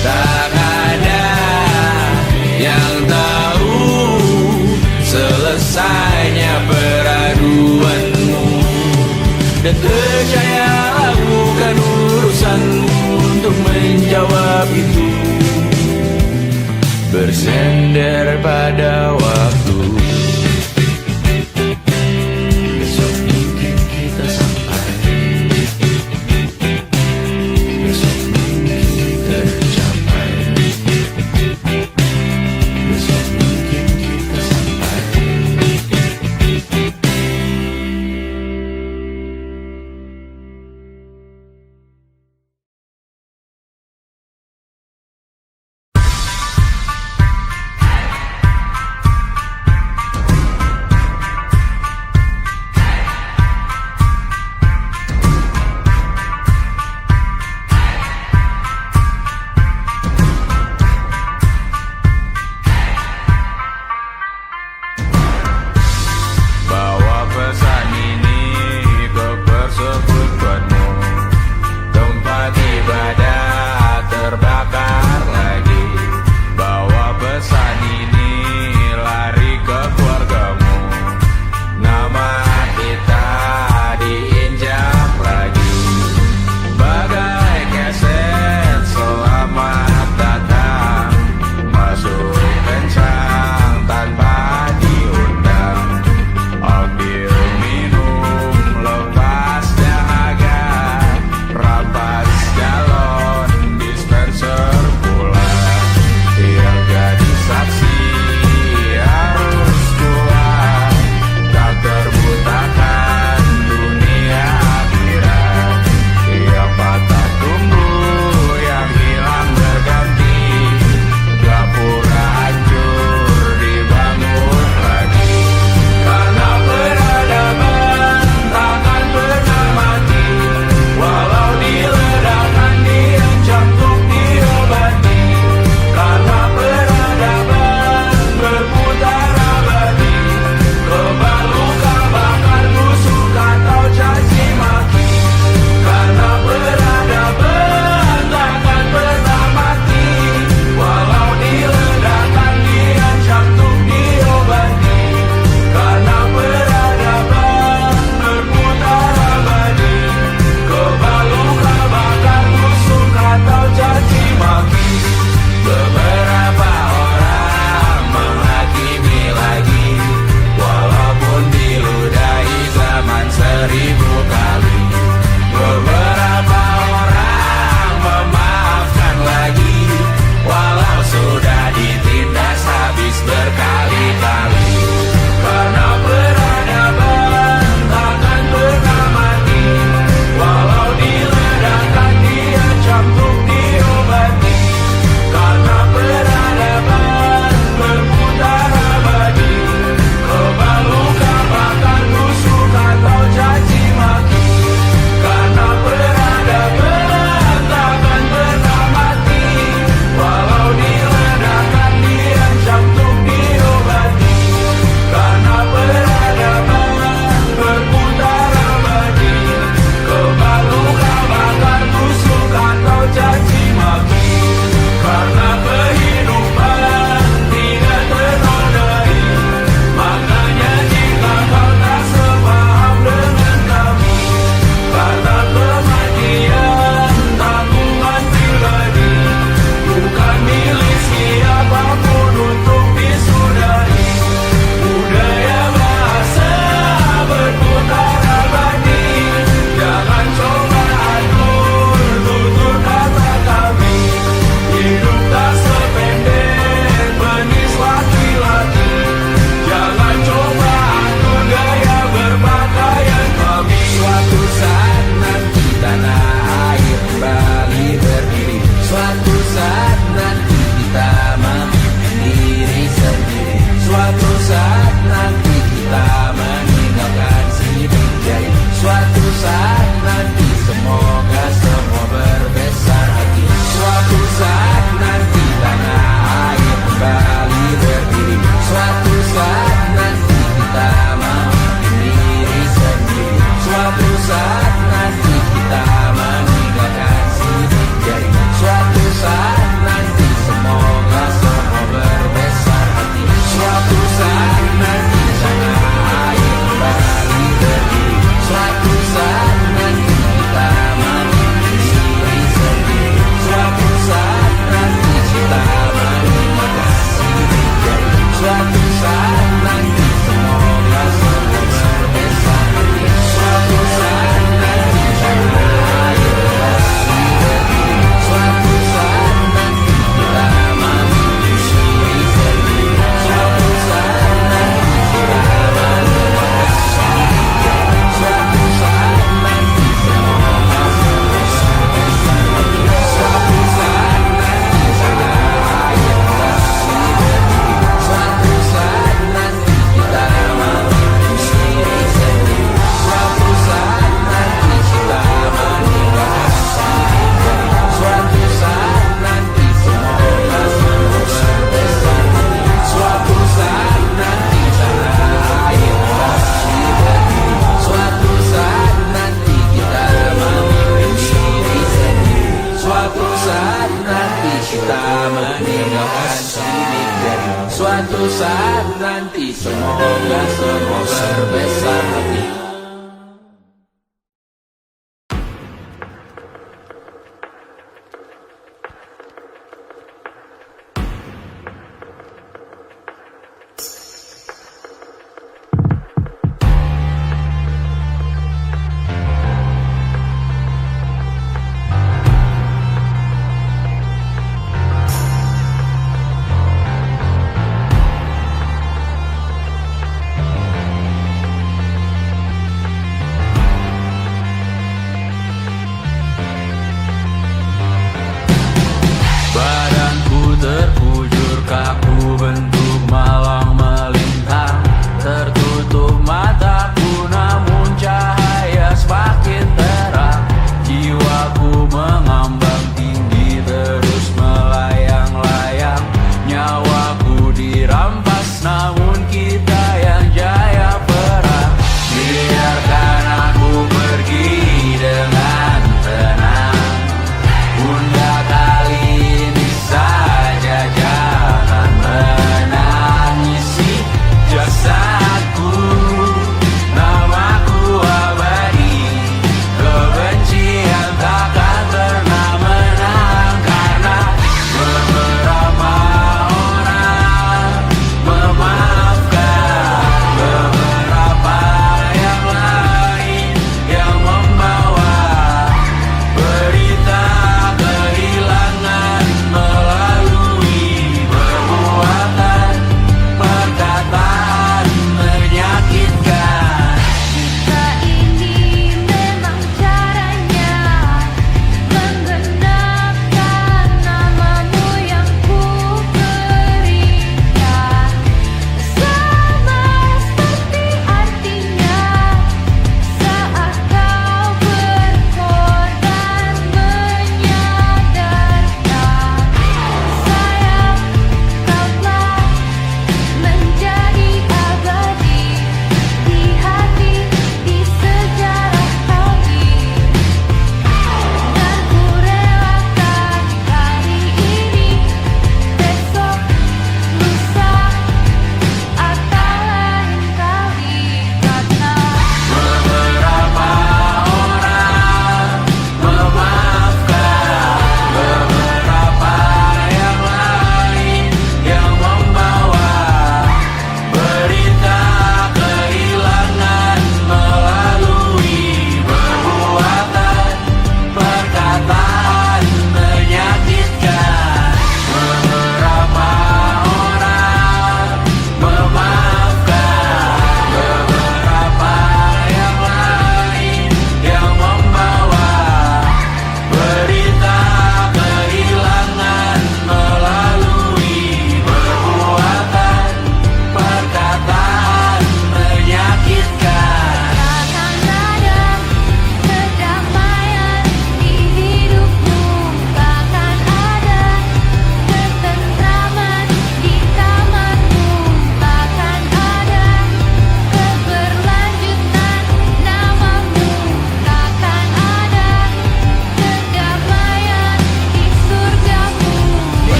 Tak ada yang tahu selesainya peraduanmu. Dan percayalah bukan urusanmu untuk menjawab itu. Bersender pada waktu. Besok mungkin kita sampai, besok mungkin tercapai, besok mungkin kita sampai. Bawa pesan ini ke persekutuanmu. Tempat ibadah terbakar lagi. Bawa pesan ini lari ke keluargamu. Nama kita diinjak lagi. Bagai keset selamat datang, masuk kencang tanpa diundang. Ambil minum lepas dahaga, rampas galon dispenser pula. Yang jadi saksi harus kuat, tak terbutakan dunia akhirat. Yang patah tumbuh, yang hilang berganti, gapura hancur dibangun lagi. Karena peradaban takkan pernah mati, walau diledakkan, diancam untuk diobati. Karena peradaban berputar abadi, kebal luka bakar busuk atau caci maki. Karena peradaban takkan pernah mati, walau diledakkan, diancam untuk diobati. Karena peradaban berputar abadi, kebal luka bakar busuk atau caci maki. Beberapa orang menghakimi lagi, walaupun diludahi zaman 1000 kali. Beberapa orang memaafkan lagi, walau sudah ditindas habis berkali-kali. Karena peradaban takkan pernah mati, walau diledakkan, diancam untuk diobati. Karena peradaban berputar abadi, kebal luka bakar busuk atau caci saat nanti semoga semua berbesar hati. Suatu saat nanti tanah air kembali berdiri. Suatu saat nanti kita memimpin diri sendiri. Suatu saat nanti kita meninggalkan sidik jari. Suatu saat nanti semoga semua berbesar hati. Suatu saat nanti tanah air kembali berdiri. Suatu saat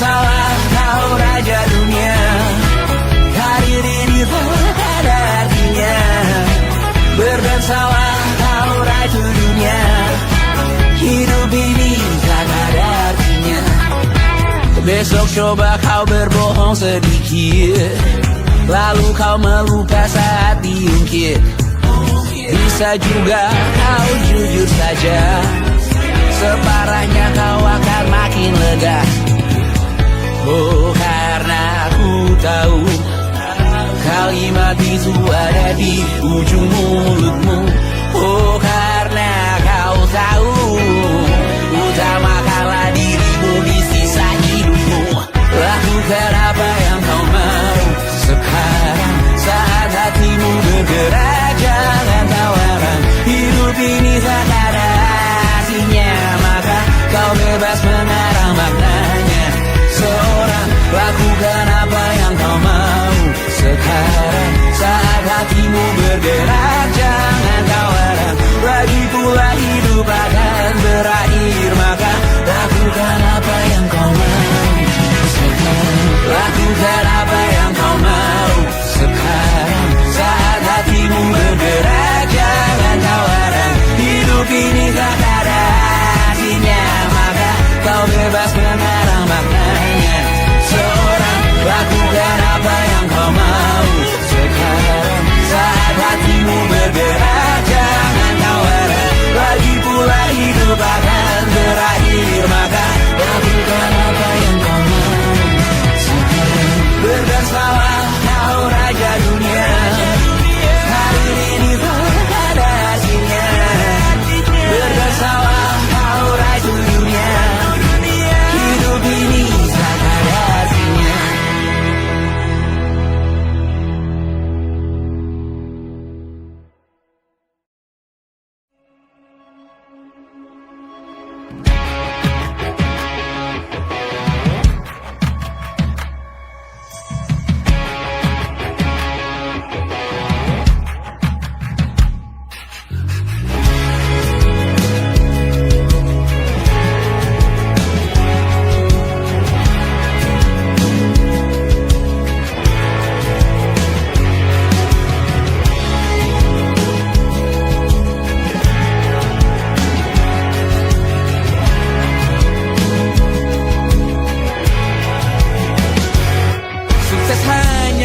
bersalah kau raja dunia. Karir ini tak ada artinya. Berdansalah kau ratu dunia. Hidup ini tak ada artinya. Besok coba kau berbohong sedikit, lalu kau melupa saat diungkit. Bisa juga kau jujur saja, separahnya kau akan makin lega. Oh, karena aku tahu kalimat itu ada di ujung mulutmu. Oh, karena kau tahu utamakanlah dirimu di sisa hidupmu. Lakukan apa yang kau mau sekarang, saat hatimu bergerak. Jangan tawaran, hidup ini tak ada artinya, maka kau bebas mengarang maknanya. Seorang, lakukan apa yang kau mau sekarang, saat hatimu bergerak. Jangan tawaran, lagi pula hidup akan berakhir, maka lakukan apa yang kau mau sekarang. Lakukan apa yang kau mau sekarang, saat hatimu bergerak. Jangan tawaran, hidup ini tak ada artinya, maka kau bebas mengarang maknanya. Seorang, lakukan apa yang kau mau sekarang, saat hatimu bergerak. Jangan tawaran, lagi pula hidup akan berakhir, maka lakukan apa yang kau mau sekarang. Berdansalah kau raja dunia. Hari ini tak ada artinya. Berdansalah kau raja dunia. Hidup ini tak ada artinya.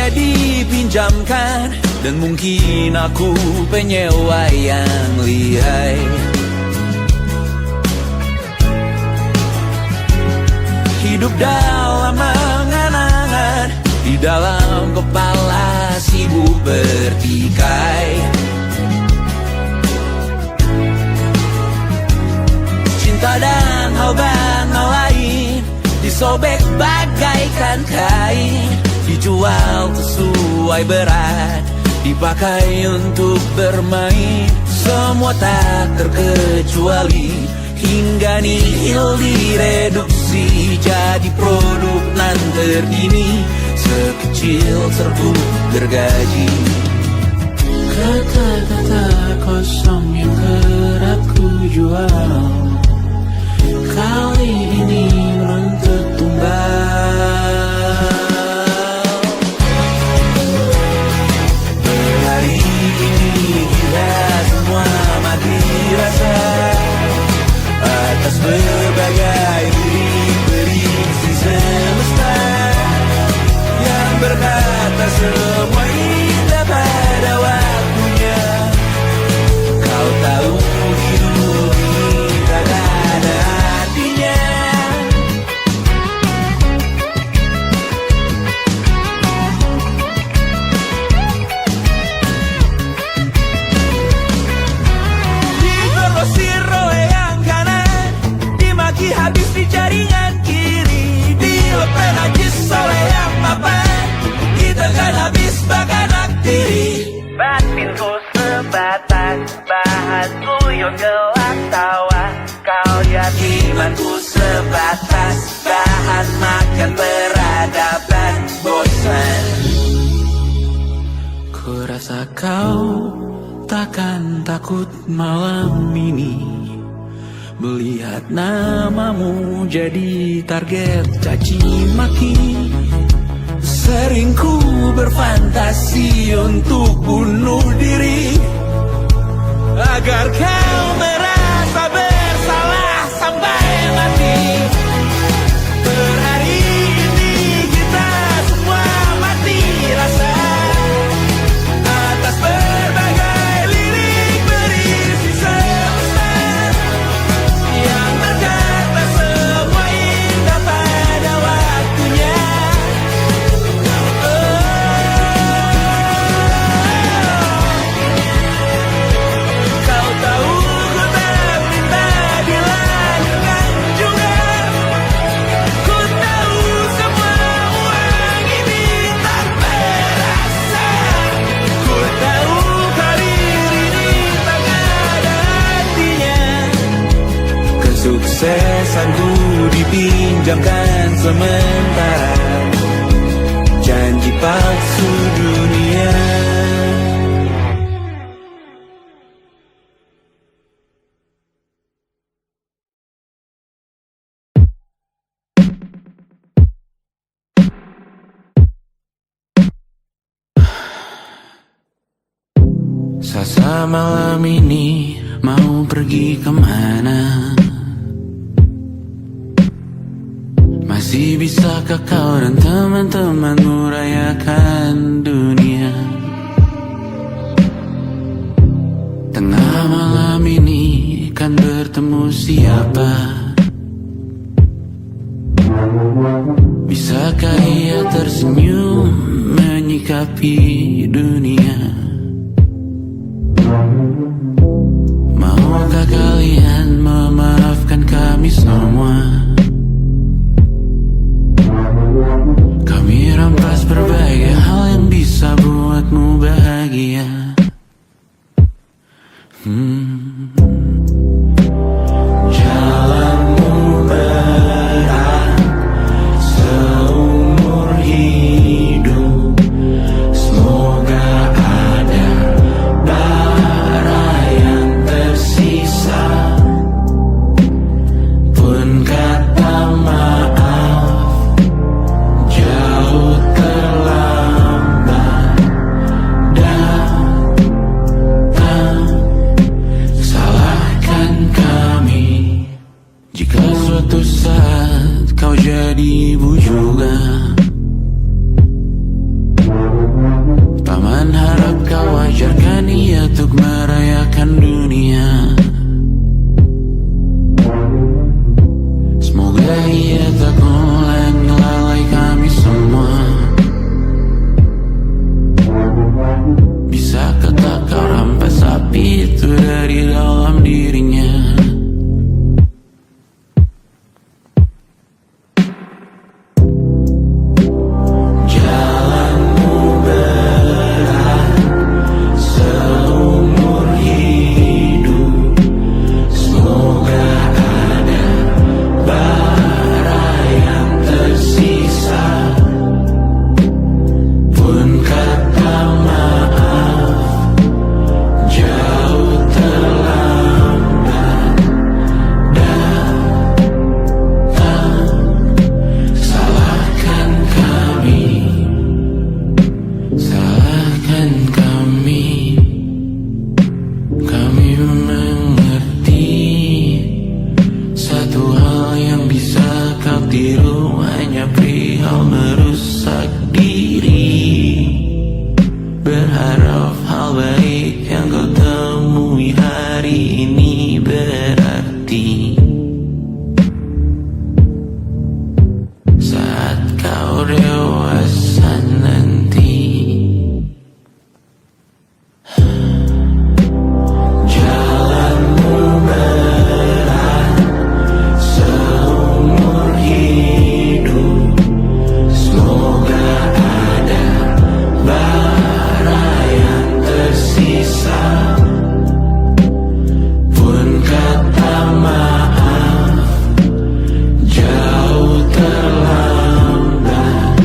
Dipinjamkan, dan mungkin aku penyewa yang lihai. Hidup dalam angan-angan, di dalam kepala sibuk bertikai. Cinta dan hal lain disobek bagaikan kain, dijual sesuai berat, dipakai untuk bermain. Semua tak terkecuali, hingga nihil direduksi jadi produk nan terkini, sekecil serbuk gergaji. Kata-kata kosong yang kerap ku jual, kali ini menuntut tumbal. Hari ini kita semua mati rasa atas berbagai prediksi semesta yang berkata semua indah pada waktunya. Kau tahu hidup ini tak ada artinya. Digrosir oleh yang kanan, dimaki habis di jaringan kiri, dilepeh najis oleh yang mapan, kita kan habis bakanak diri. Batinku sebatas bahan guyon gelap tawa, kau jadi imanku sebatas bahan makan peradaban bosan. Ku rasa kau takkan takut malam ini Melihat namamu jadi target caci maki. Sering ku berfantasi untuk bunuh diri agar kau merasa bersalah sampai mati. Per hari ini kita semua mati rasa atas berbagai lirik berisi semesta yang berkata semua indah pada waktunya. Kau tahu ku tak minta dilahirkan juga. Ku tahu semua uang ini tak berasa. Ku tahu karir ini tak ada artinya. Kesuksesanku dipinjamkan sementara, janji palsu dunia. Sasa malam ini mau pergi kemana? Masih bisakah kau dan teman-temanmu rayakan dunia? Tengah malam ini kan bertemu siapa? Bisakah ia tersenyum menyikapi dunia? Maukah kalian memaafkan kami semua? Kami rampas berbagai hal yang bisa buatmu bahagia. Jalanmu berat seumur hidup. Semoga ada bara yang tersisa. Pun kata maaf jauh terlambat datang. Salahkan kami jika suatu saat kau jadi ibu juga. Paman harap kau ajarkan ia untuk merayakan dunia. Semoga ia tak ulangi lalai kami semua. Bisakah tak kau rampas api itu dari dalam dirinya? Jalanmu berat seumur hidup. Semoga ada bara yang tersisa. Pun kata maaf jauh terlambat datang. Salahkan kami, salahkan kami. Kami mengerti satu hal yang bisa kau tiru hanya perihal merusak diri. Berharap hal baik yang kau temui hari ini berarti saat kau dewasa nanti. Jalanmu berat seumur hidup. Semoga ada bara yang tersisa. Pun kata maaf jauh terlambat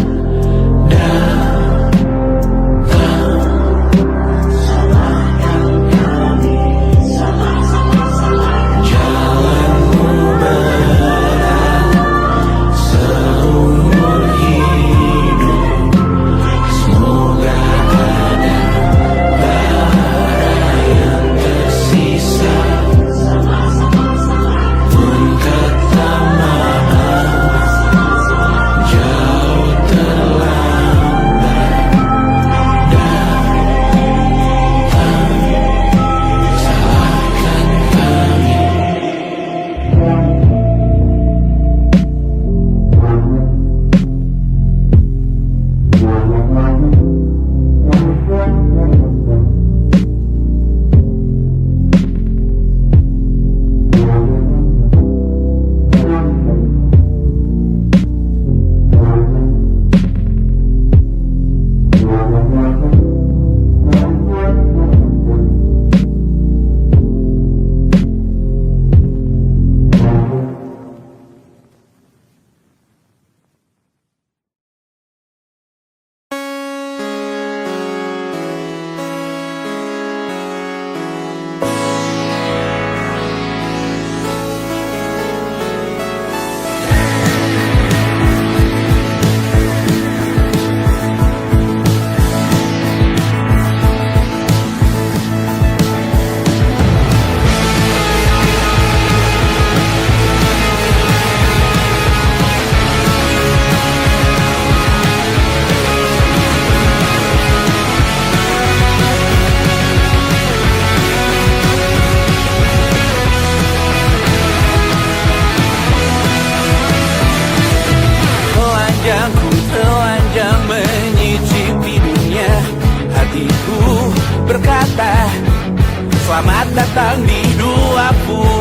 Selamat datang di 20